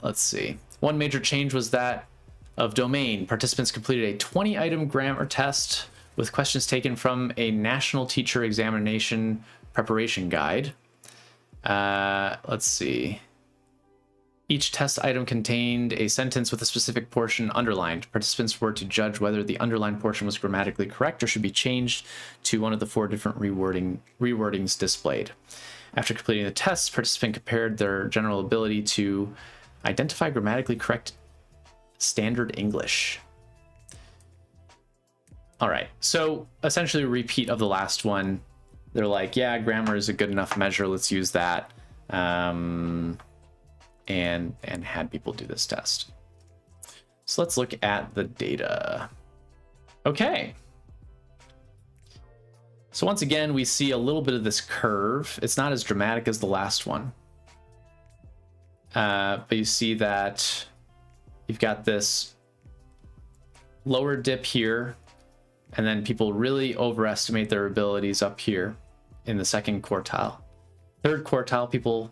Let's see. One major change was that of domain. Participants completed a 20-item grammar test with questions taken from a national teacher examination preparation guide. Let's see. Each test item contained a sentence with a specific portion underlined. Participants were to judge whether the underlined portion was grammatically correct or should be changed to one of the 4 different rewordings displayed. After completing the test, participants compared their general ability to identify grammatically correct standard English. All right, so essentially a repeat of the last one. They're like, yeah, grammar is a good enough measure. Let's use that. And had people do this test. So let's look at the data. Okay. So once again, we see a little bit of this curve. It's not as dramatic as the last one. But you see that you've got this lower dip here, and then people really overestimate their abilities up here in the second quartile. Third quartile, people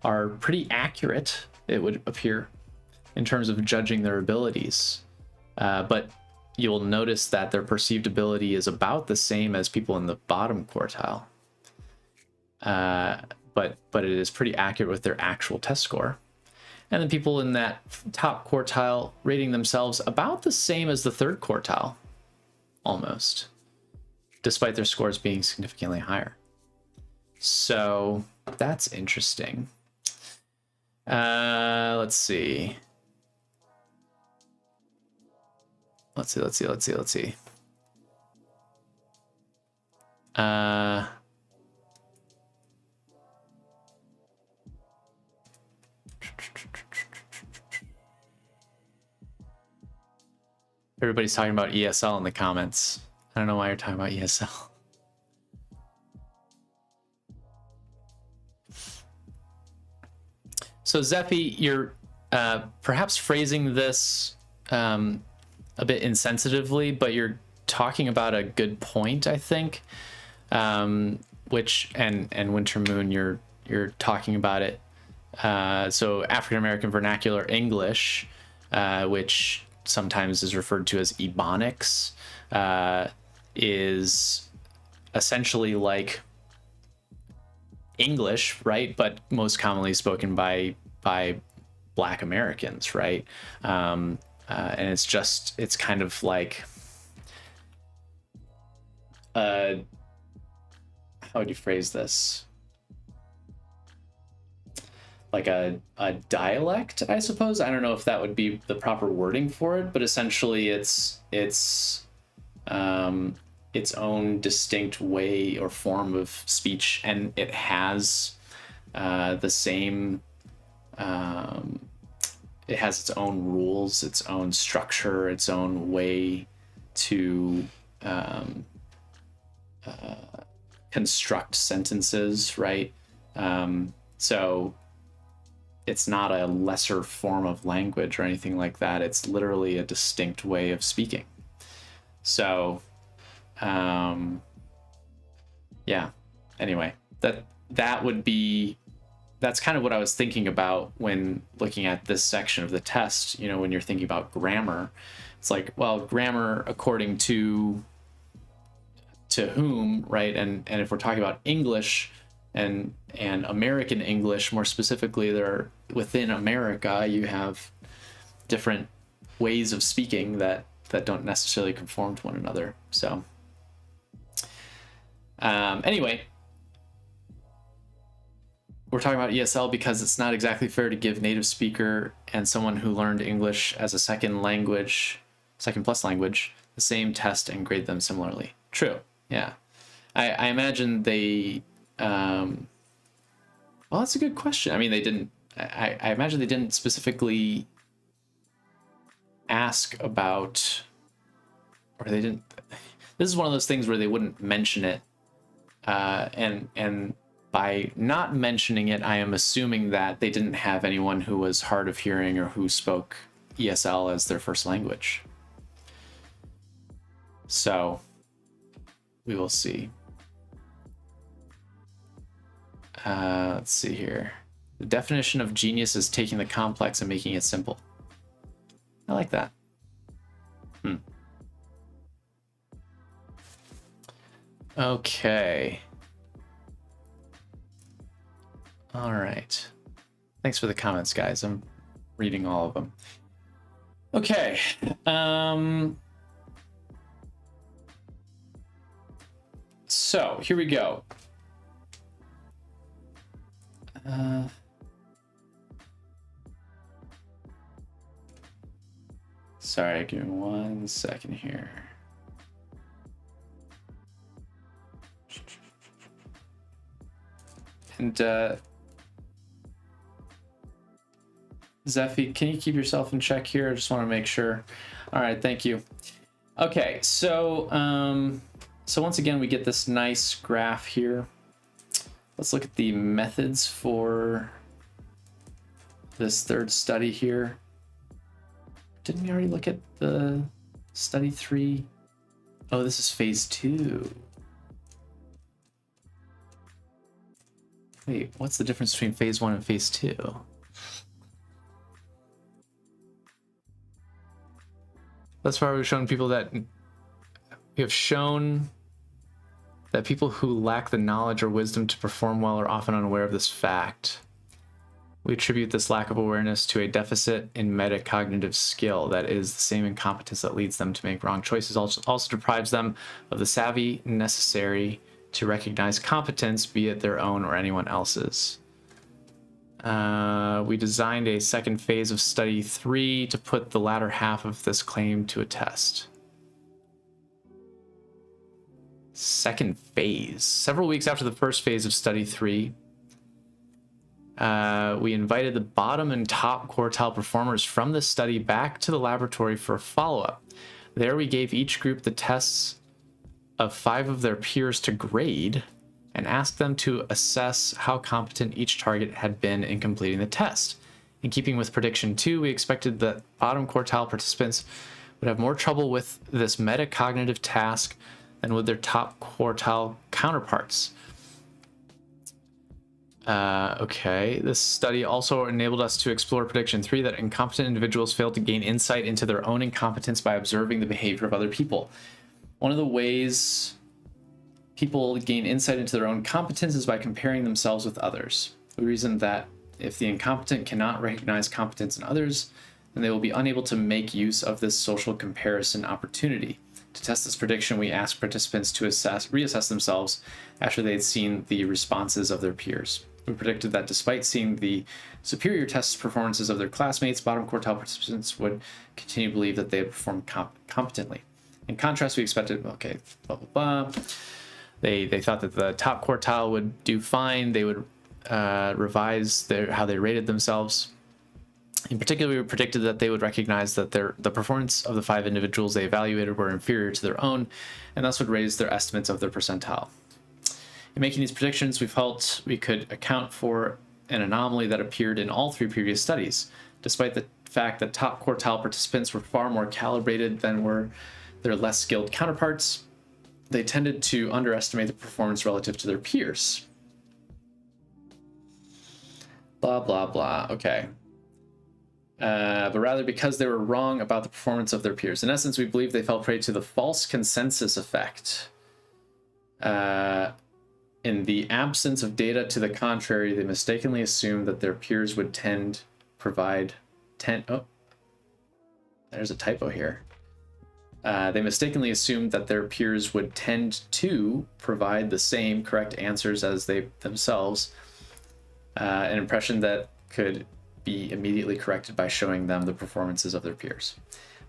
are pretty accurate, it would appear, in terms of judging their abilities. But you'll notice that their perceived ability is about the same as people in the bottom quartile. But it is pretty accurate with their actual test score. And then people in that top quartile rating themselves about the same as the third quartile, almost, despite their scores being significantly higher. So that's interesting. Let's see. Let's see. Everybody's talking about ESL in the comments. I don't know why you're talking about ESL. So Zephy, you're perhaps phrasing this a bit insensitively, but you're talking about a good point, I think. Which and Winter Moon, you're talking about it. So African American Vernacular English, which sometimes is referred to as Ebonics, is essentially like English, right? But most commonly spoken by Black Americans, right? And it's kind of like, how would you phrase this? Like a dialect, I suppose. I don't know if that would be the proper wording for it, but essentially it's its own distinct way or form of speech, and it has the same. It has its own rules, its own structure, its own way to construct sentences, right? So it's not a lesser form of language or anything like that. It's literally a distinct way of speaking. So, yeah, anyway, that would be, that's kind of what I was thinking about when looking at this section of the test. You know, when you're thinking about grammar, it's like, well, grammar according to whom, right? And if we're talking about English and American English more specifically, there within America, you have different ways of speaking that don't necessarily conform to one another. So anyway, we're talking about ESL because it's not exactly fair to give native speaker and someone who learned English as a second plus language, the same test and grade them similarly. True. Yeah. I imagine they, well, that's a good question. I mean, they didn't, I imagine they didn't specifically ask about, or they didn't, this is one of those things where they wouldn't mention it. And by not mentioning it, I am assuming that they didn't have anyone who was hard of hearing or who spoke ESL as their first language. So we will see. Let's see here. The definition of genius is taking the complex and making it simple. I like that. Okay. All right. Thanks for the comments, guys. I'm reading all of them. Okay. So here we go. Sorry, give me 1 second here. And Zephy, can you keep yourself in check here? I just want to make sure. All right, thank you. Okay, so so once again, we get this nice graph here. Let's look at the methods for this third study here. Didn't we already look at the study 3? Oh, this is phase 2. Wait, what's the difference between phase 1 and phase 2? Thus far, we've shown people that we have shown that people who lack the knowledge or wisdom to perform well are often unaware of this fact. We attribute this lack of awareness to a deficit in metacognitive skill, that is, the same incompetence that leads them to make wrong choices also deprives them of the savvy necessary to recognize competence, be it their own or anyone else's. We designed a second phase of study 3 to put the latter half of this claim to a test. Second phase. Several weeks after the first phase of study 3, we invited the bottom and top quartile performers from the study back to the laboratory for a follow-up. There we gave each group the tests of 5 of their peers to grade and asked them to assess how competent each target had been in completing the test. In keeping with prediction 2, we expected that bottom quartile participants would have more trouble with this metacognitive task than with their top quartile counterparts. Okay, this study also enabled us to explore prediction 3 that incompetent individuals failed to gain insight into their own incompetence by observing the behavior of other people. One of the ways people gain insight into their own competence is by comparing themselves with others. We reasoned that if the incompetent cannot recognize competence in others, then they will be unable to make use of this social comparison opportunity. To test this prediction, we asked participants to reassess themselves after they had seen the responses of their peers. We predicted that despite seeing the superior test performances of their classmates, bottom quartile participants would continue to believe that they had performed competently. In contrast, we expected, okay, blah, blah, blah. They thought that the top quartile would do fine. They would revise how they rated themselves. In particular, we predicted that they would recognize that the performance of the 5 individuals they evaluated were inferior to their own, and thus would raise their estimates of their percentile. In making these predictions, we felt we could account for an anomaly that appeared in all 3 previous studies. Despite the fact that top quartile participants were far more calibrated than were their less skilled counterparts, they tended to underestimate the performance relative to their peers. Blah, blah, blah. Okay. But rather because they were wrong about the performance of their peers. In essence, we believe they fell prey to the false consensus effect. In the absence of data to the contrary, they mistakenly assumed that their peers would there's a typo here. They mistakenly assumed that their peers would tend to provide the same correct answers as they themselves, an impression that could be immediately corrected by showing them the performances of their peers.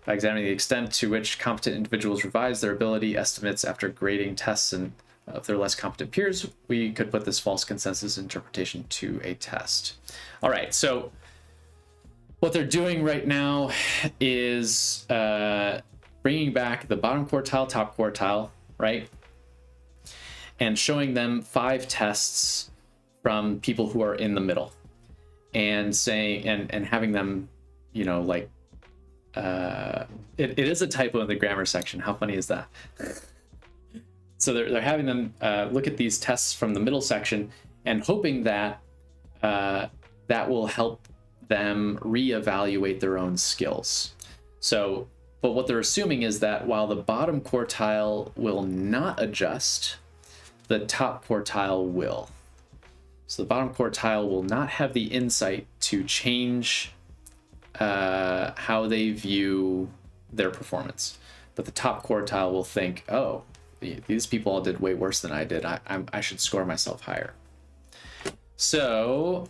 By examining the extent to which competent individuals revise their ability estimates after grading tests and of their less competent peers, we could put this false consensus interpretation to a test. All right, so what they're doing right now is bringing back the bottom quartile, top quartile, right? And showing them 5 tests from people who are in the middle, and saying, and having them, you know, like, it is a typo in the grammar section. How funny is that? So they're having them look at these tests from the middle section and hoping that that will help them reevaluate their own skills. So, but what they're assuming is that while the bottom quartile will not adjust, the top quartile will. So the bottom quartile will not have the insight to change how they view their performance, but the top quartile will think, oh, these people all did way worse than I did. I should score myself higher. So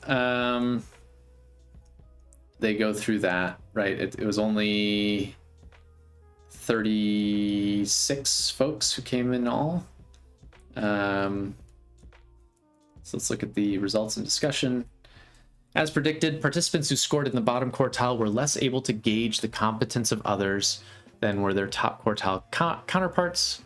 they go through that, right? It was only 36 folks who came in all. So let's look at the results and discussion. As predicted, participants who scored in the bottom quartile were less able to gauge the competence of others than were their top quartile counterparts.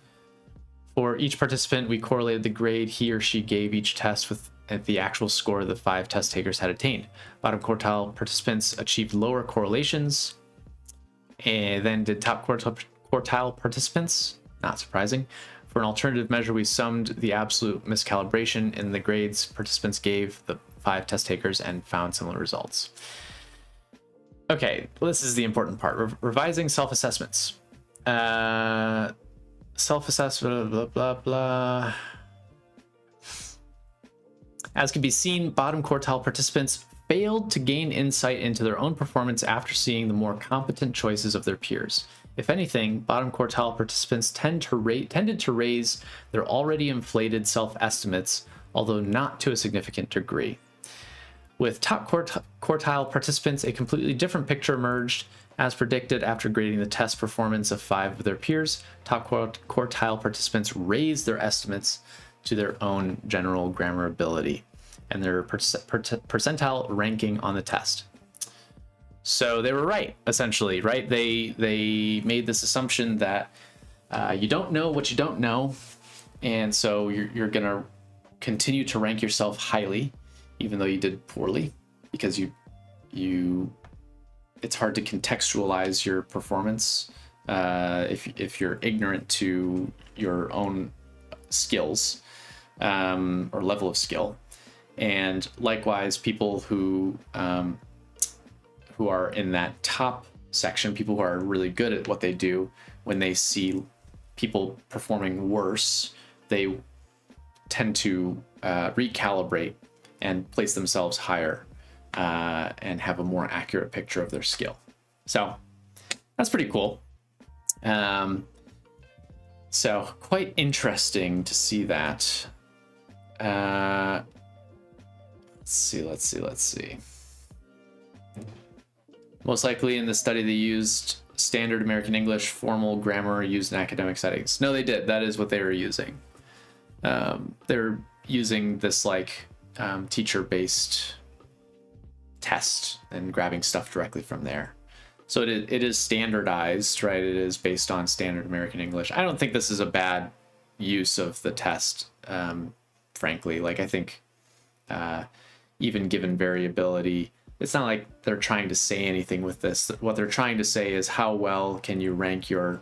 For each participant, we correlated the grade he or she gave each test with the actual score the 5 test takers had attained. Bottom quartile participants achieved lower correlations than did top quartile participants. Not surprising. For an alternative measure, we summed the absolute miscalibration in the grades participants gave the 5 test takers and found similar results. Okay, well, this is the important part. Revising self-assessments. Self-assessment, blah, blah, blah. As can be seen, bottom quartile participants failed to gain insight into their own performance after seeing the more competent choices of their peers. If anything, bottom quartile participants tended to raise their already inflated self-estimates, although not to a significant degree. With top quartile participants, a completely different picture emerged. As predicted, after grading the test performance of 5 of their peers, top quartile participants raised their estimates to their own general grammar ability and their percentile ranking on the test. So they were right, essentially, right? They made this assumption that you don't know what you don't know, and so you're gonna continue to rank yourself highly, even though you did poorly, because it's hard to contextualize your performance if you're ignorant to your own skills or level of skill. And likewise, people who are in that top section, people who are really good at what they do, when they see people performing worse, they tend to recalibrate and place themselves higher and have a more accurate picture of their skill. So that's pretty cool. So quite interesting to see that. Let's see. Most likely in the study they used standard American English formal grammar used in academic settings. No, they did. That is what they were using. They're using this like teacher-based test and grabbing stuff directly from there. So it is standardized, right? It is based on standard American English. I don't think this is a bad use of the test, frankly. Like, I think even given variability, it's not like they're trying to say anything with this. What they're trying to say is how well can you rank your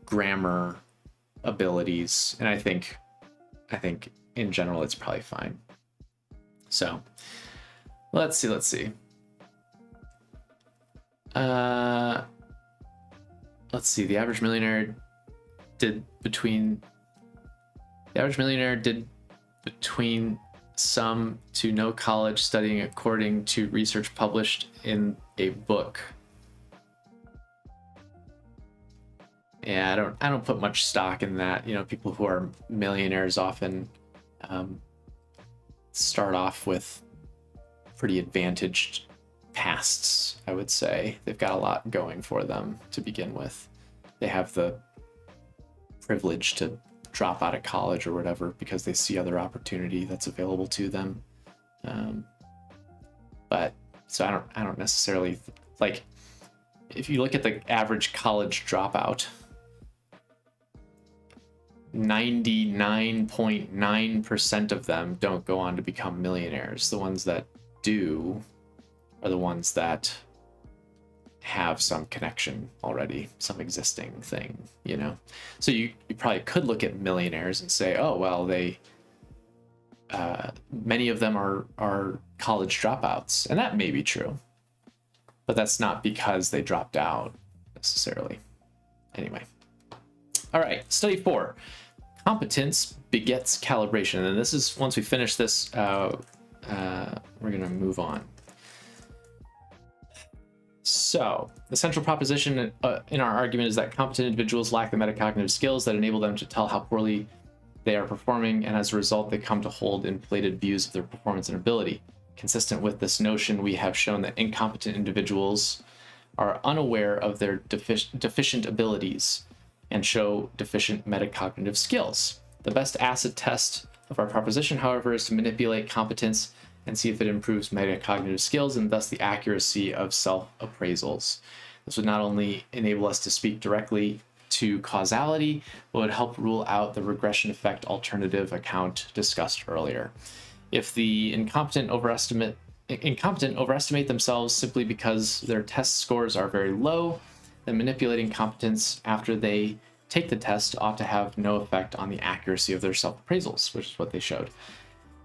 grammar abilities, and I think in general it's probably fine. So let's see. Let's see. The average millionaire did between some to no college studying according to research published in a book. Yeah, I don't put much stock in that. You know, people who are millionaires often start off with pretty advantaged pasts, I would say. They've got a lot going for them to begin with. They have the privilege to drop out of college or whatever because they see other opportunity that's available to them. But so I don't necessarily like, if you look at the average college dropout, 99.9% of them don't go on to become millionaires. The ones that do are the ones that have some connection already, some existing thing, you know? So you probably could look at millionaires and say, oh, well, they, many of them are college dropouts, and that may be true, but that's not because they dropped out necessarily. Anyway. All right, study 4. Competence begets calibration. And this is, once we finish this, we're gonna move on. So the central proposition in our argument is that competent individuals lack the metacognitive skills that enable them to tell how poorly they are performing, and as a result, they come to hold inflated views of their performance and ability. Consistent with this notion, we have shown that incompetent individuals are unaware of their deficient abilities and show deficient metacognitive skills. The best acid test of our proposition, however, is to manipulate competence and see if it improves metacognitive skills and thus the accuracy of self-appraisals. This would not only enable us to speak directly to causality, but would help rule out the regression effect alternative account discussed earlier. If the incompetent overestimate themselves simply because their test scores are very low, then manipulating competence after they take the test ought to have no effect on the accuracy of their self-appraisals, which is what they showed.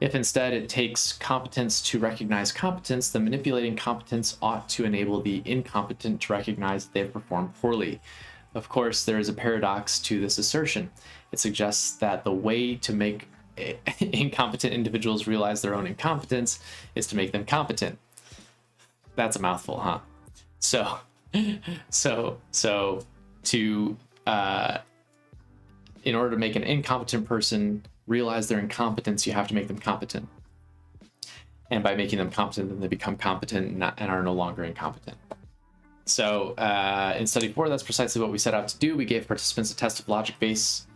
If instead it takes competence to recognize competence, then manipulating competence ought to enable the incompetent to recognize that they have performed poorly. Of course, there is a paradox to this assertion. It suggests that the way to make incompetent individuals realize their own incompetence is to make them competent. That's a mouthful, huh? So in order to make an incompetent person realize their incompetence, you have to make them competent. And by making them competent, then they become competent and are no longer incompetent. So in study 4, that's precisely what we set out to do. We gave participants a test of logic based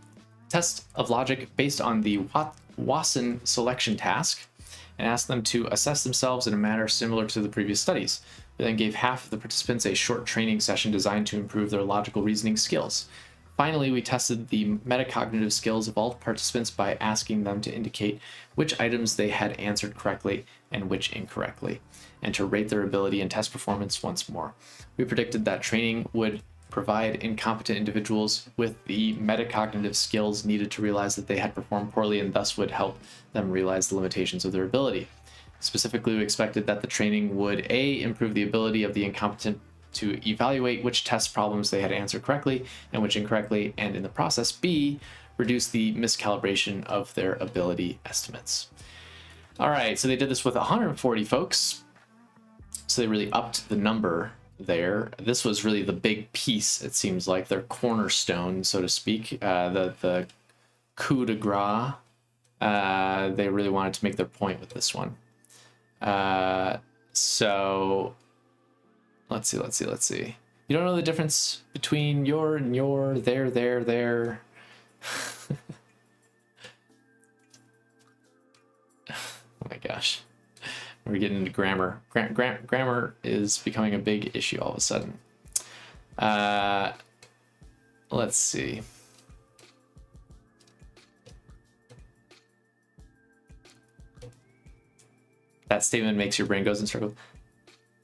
on the Wasson selection task and asked them to assess themselves in a manner similar to the previous studies. We then gave half of the participants a short training session designed to improve their logical reasoning skills. Finally, we tested the metacognitive skills of all participants by asking them to indicate which items they had answered correctly and which incorrectly, and to rate their ability and test performance once more. We predicted that training would provide incompetent individuals with the metacognitive skills needed to realize that they had performed poorly and thus would help them realize the limitations of their ability. Specifically, we expected that the training would A, improve the ability of the incompetent to evaluate which test problems they had answered correctly and which incorrectly, and in the process, B, reduce the miscalibration of their ability estimates. All right, so they did this with 140 folks. So they really upped the number there. This was really the big piece, it seems like, their cornerstone, so to speak, the coup de grace. They really wanted to make their point with this one. So let's see. You don't know the difference between your and your, there. Oh my gosh. We're getting into grammar. Grammar is becoming a big issue all of a sudden. Let's see. That statement makes your brain goes in circles.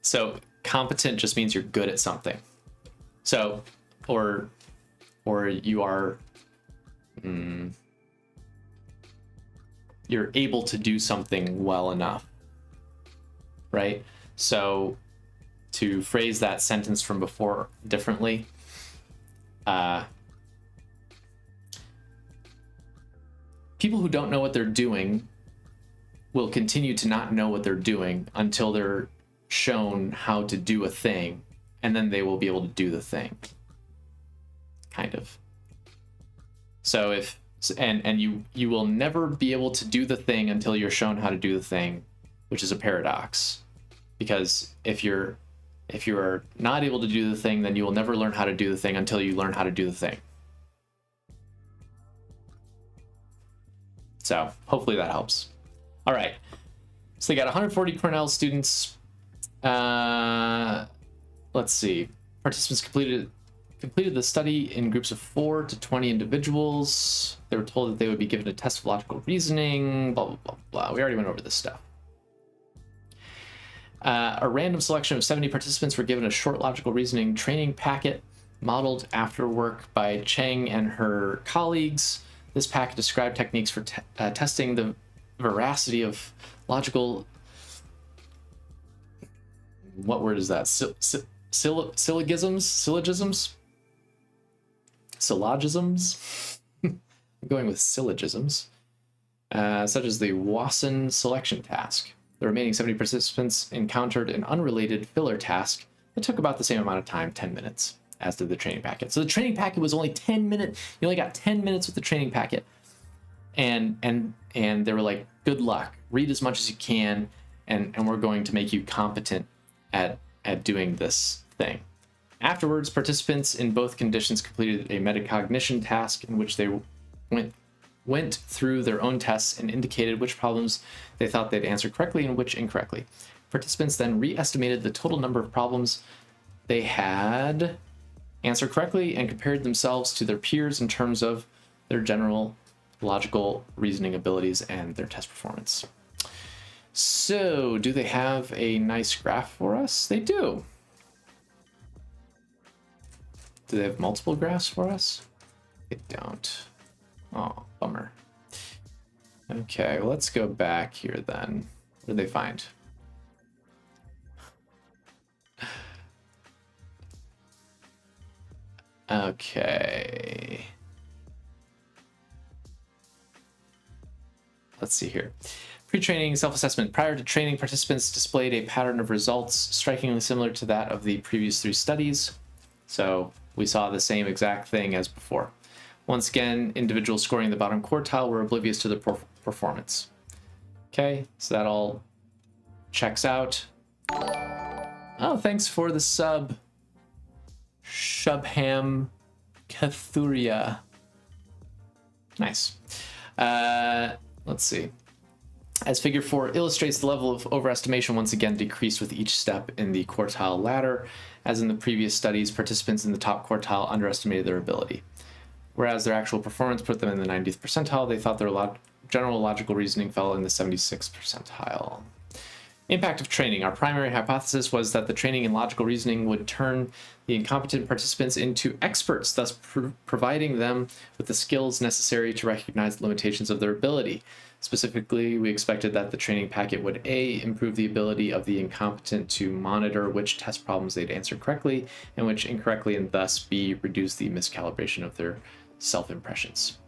So competent just means you're good at something. So, or you are, you're able to do something well enough, right? So to phrase that sentence from before differently, people who don't know what they're doing will continue to not know what they're doing until they're shown how to do a thing, and then they will be able to do the thing. kind of. So you will never be able to do the thing until you're shown how to do the thing, which is a paradox. Because if you are not able to do the thing, then you will never learn how to do the thing until you learn how to do the thing. So hopefully that helps. All right. So they got 140 Cornell students. Let's see. Participants completed the study in groups of 4 to 20 individuals. They were told that they would be given a test of logical reasoning, blah, blah, blah, blah. We already went over this stuff. A random selection of 70 participants were given a short logical reasoning training packet modeled after work by Cheng and her colleagues. This packet described techniques for testing the veracity of logical... What word is that? Syllogisms? Syllogisms? I'm going with syllogisms. Such as the Wasson selection task. The remaining 70 participants encountered an unrelated filler task that took about the same amount of time, 10 minutes, as did the training packet. So the training packet was only 10 minutes. You only got 10 minutes with the training packet. And they were like, good luck. Read as much as you can, and we're going to make you competent at doing this thing. Afterwards, participants in both conditions completed a metacognition task in which they went through their own tests and indicated which problems they thought they'd answered correctly and which incorrectly. Participants then re-estimated the total number of problems they had answered correctly and compared themselves to their peers in terms of their general logical reasoning abilities and their test performance. So, do they have a nice graph for us? They do. Do they have multiple graphs for us? They don't. Oh, bummer. Okay, well, let's go back here then. What did they find? Okay. Let's see here. Pre-training self-assessment. Prior to training, participants displayed a pattern of results strikingly similar to that of the previous 3 studies. So we saw the same exact thing as before. Once again, individuals scoring the bottom quartile were oblivious to their performance. Okay, so that all checks out. Oh, thanks for the sub, Shubham Kathuria. Nice. Let's see. As figure 4 illustrates, the level of overestimation once again decreased with each step in the quartile ladder. As in the previous studies, participants in the top quartile underestimated their ability. Whereas their actual performance put them in the 90th percentile, they thought their general logical reasoning fell in the 76th percentile. Impact of training. Our primary hypothesis was that the training in logical reasoning would turn the incompetent participants into experts, thus providing them with the skills necessary to recognize the limitations of their ability. Specifically, we expected that the training packet would A, improve the ability of the incompetent to monitor which test problems they'd answered correctly and which incorrectly, and thus B, reduce the miscalibration of their self-impressions.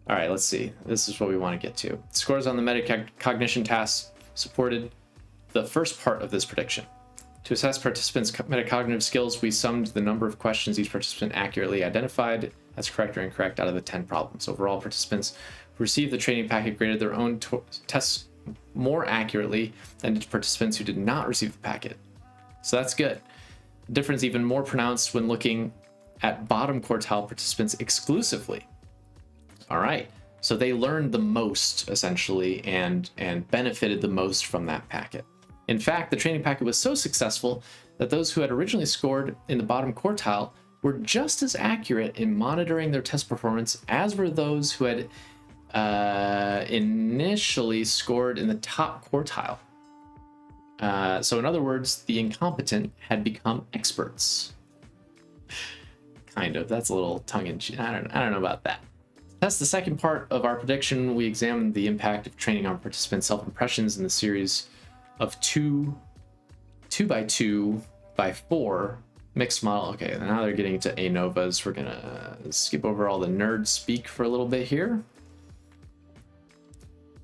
All right, let's see. This is what we want to get to. Scores on the metacognition task supported the first part of this prediction. To assess participants' metacognitive skills, we summed the number of questions each participant accurately identified as correct or incorrect out of the 10 problems. Overall, participants who received the training packet graded their own tests more accurately than did participants who did not receive the packet. So that's good. The difference even more pronounced when looking at bottom quartile participants exclusively. All right, so they learned the most essentially and benefited the most from that packet. In fact, the training packet was so successful that those who had originally scored in the bottom quartile were just as accurate in monitoring their test performance as were those who had initially scored in the top quartile. So in other words, the incompetent had become experts. Kind of. That's a little tongue-in-cheek. I don't know about that. To test the second part of our prediction, we examined the impact of training on participants' self-impressions in the series of 2 by 2 by 4 mixed model. Okay, now they're getting into ANOVAs. We're gonna skip over all the nerd speak for a little bit here.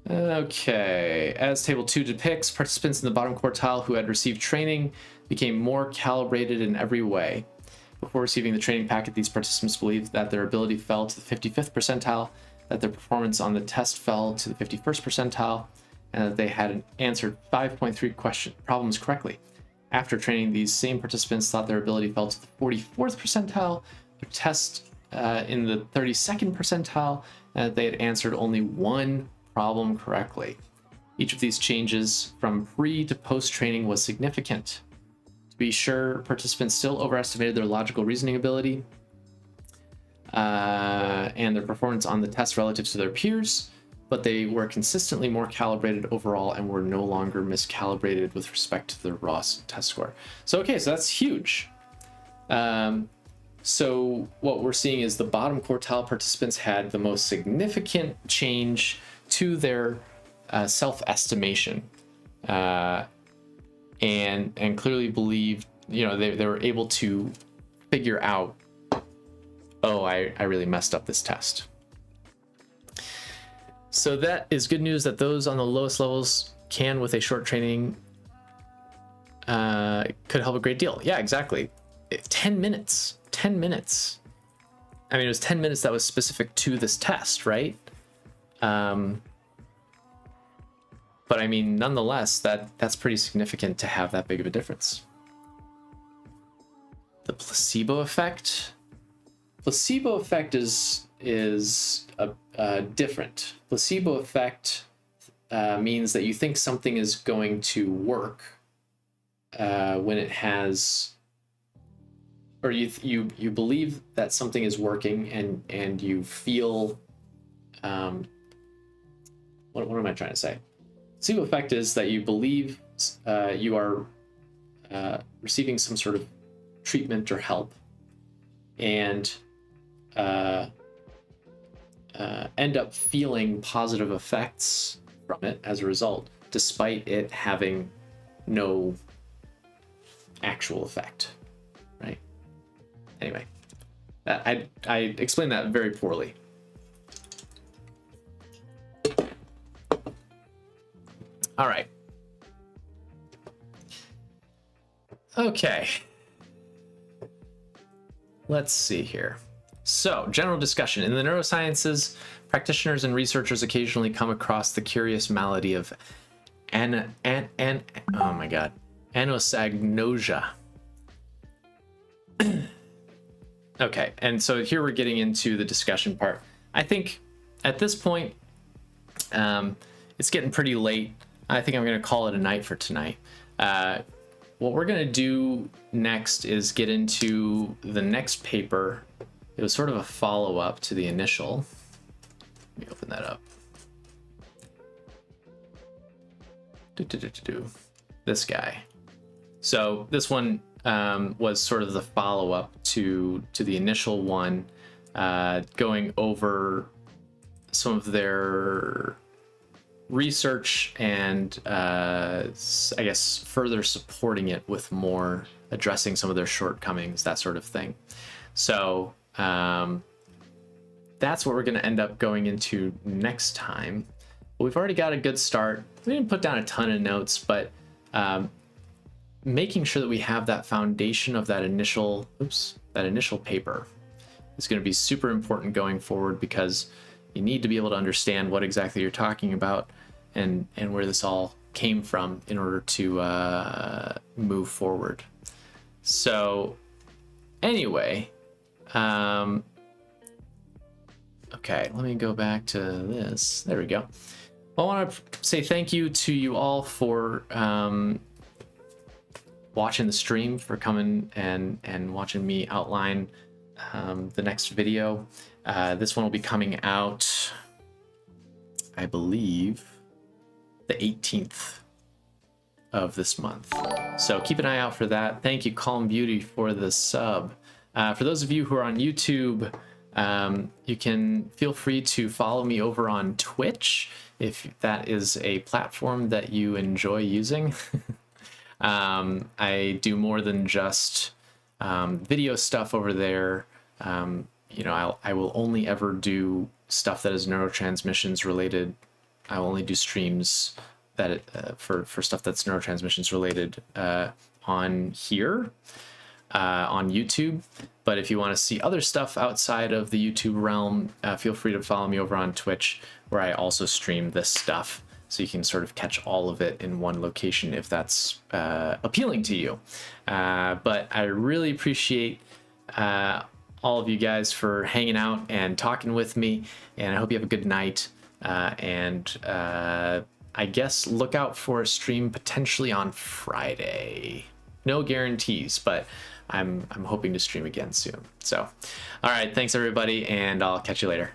Okay, as table 2 depicts, participants in the bottom quartile who had received training became more calibrated in every way. Before receiving the training packet, these participants believed that their ability fell to the 55th percentile, that their performance on the test fell to the 51st percentile, and that they had answered 5.3 problems correctly. After training, these same participants thought their ability fell to the 44th percentile, their test in the 32nd percentile, and that they had answered only one problem correctly. Each of these changes from pre to post training was significant. To be sure, participants still overestimated their logical reasoning ability and their performance on the test relative to their peers, but they were consistently more calibrated overall and were no longer miscalibrated with respect to the raw test score. So, okay, so that's huge. So what we're seeing is the bottom quartile participants had the most significant change to their self-estimation, and clearly believed, you know, they were able to figure out, oh, I really messed up this test. So that is good news that those on the lowest levels can, with a short training, could help a great deal. Yeah, exactly. 10 minutes. 10 minutes. I mean, it was 10 minutes that was specific to this test, right? But I mean, nonetheless, that's pretty significant to have that big of a difference. The placebo effect. Placebo effect is different. Placebo effect means that you think something is going to work when it has, or you believe that something is working, and you feel, what am I trying to say? Placebo effect is that you believe you are receiving some sort of treatment or help, and end up feeling positive effects from it as a result, despite it having no actual effect, right? Anyway, I explained that very poorly. All right. Okay. Let's see here. So, general discussion. In the neurosciences, practitioners and researchers occasionally come across the curious malady of anosognosia. Okay, and so here we're getting into the discussion part. I think at this point, it's getting pretty late. I think I'm going to call it a night for tonight. What we're going to do next is get into the next paper. It was sort of a follow-up to the initial. Let me open that up. This guy. So this one was sort of the follow-up to the initial one, going over some of their research and I guess further supporting it with more, addressing some of their shortcomings, that sort of thing. So that's what we're going to end up going into next time. But we've already got a good start. We didn't put down a ton of notes, but making sure that we have that foundation of that initial paper is going to be super important going forward, because you need to be able to understand what exactly you're talking about and where this all came from in order to move forward. So anyway, okay, let me go back to this. There we go. Well, I want to say thank you to you all for watching the stream, for coming and watching me outline the next video. This one will be coming out, I believe, the 18th of this month. So keep an eye out for that. Thank you, Calm Beauty, for the sub. For those of you who are on YouTube, you can feel free to follow me over on Twitch if that is a platform that you enjoy using. I do more than just video stuff over there. You know, I will only ever do stuff that is neurotransmissions related. I will only do streams that for stuff that's neurotransmissions related on here. on YouTube. But if you want to see other stuff outside of the YouTube realm, feel free to follow me over on Twitch, where I also stream this stuff. So you can sort of catch all of it in one location if that's appealing to you. But I really appreciate all of you guys for hanging out and talking with me, and I hope you have a good night. I guess look out for a stream potentially on Friday. No guarantees, but I'm hoping to stream again soon. So, all right, thanks everybody, and I'll catch you later.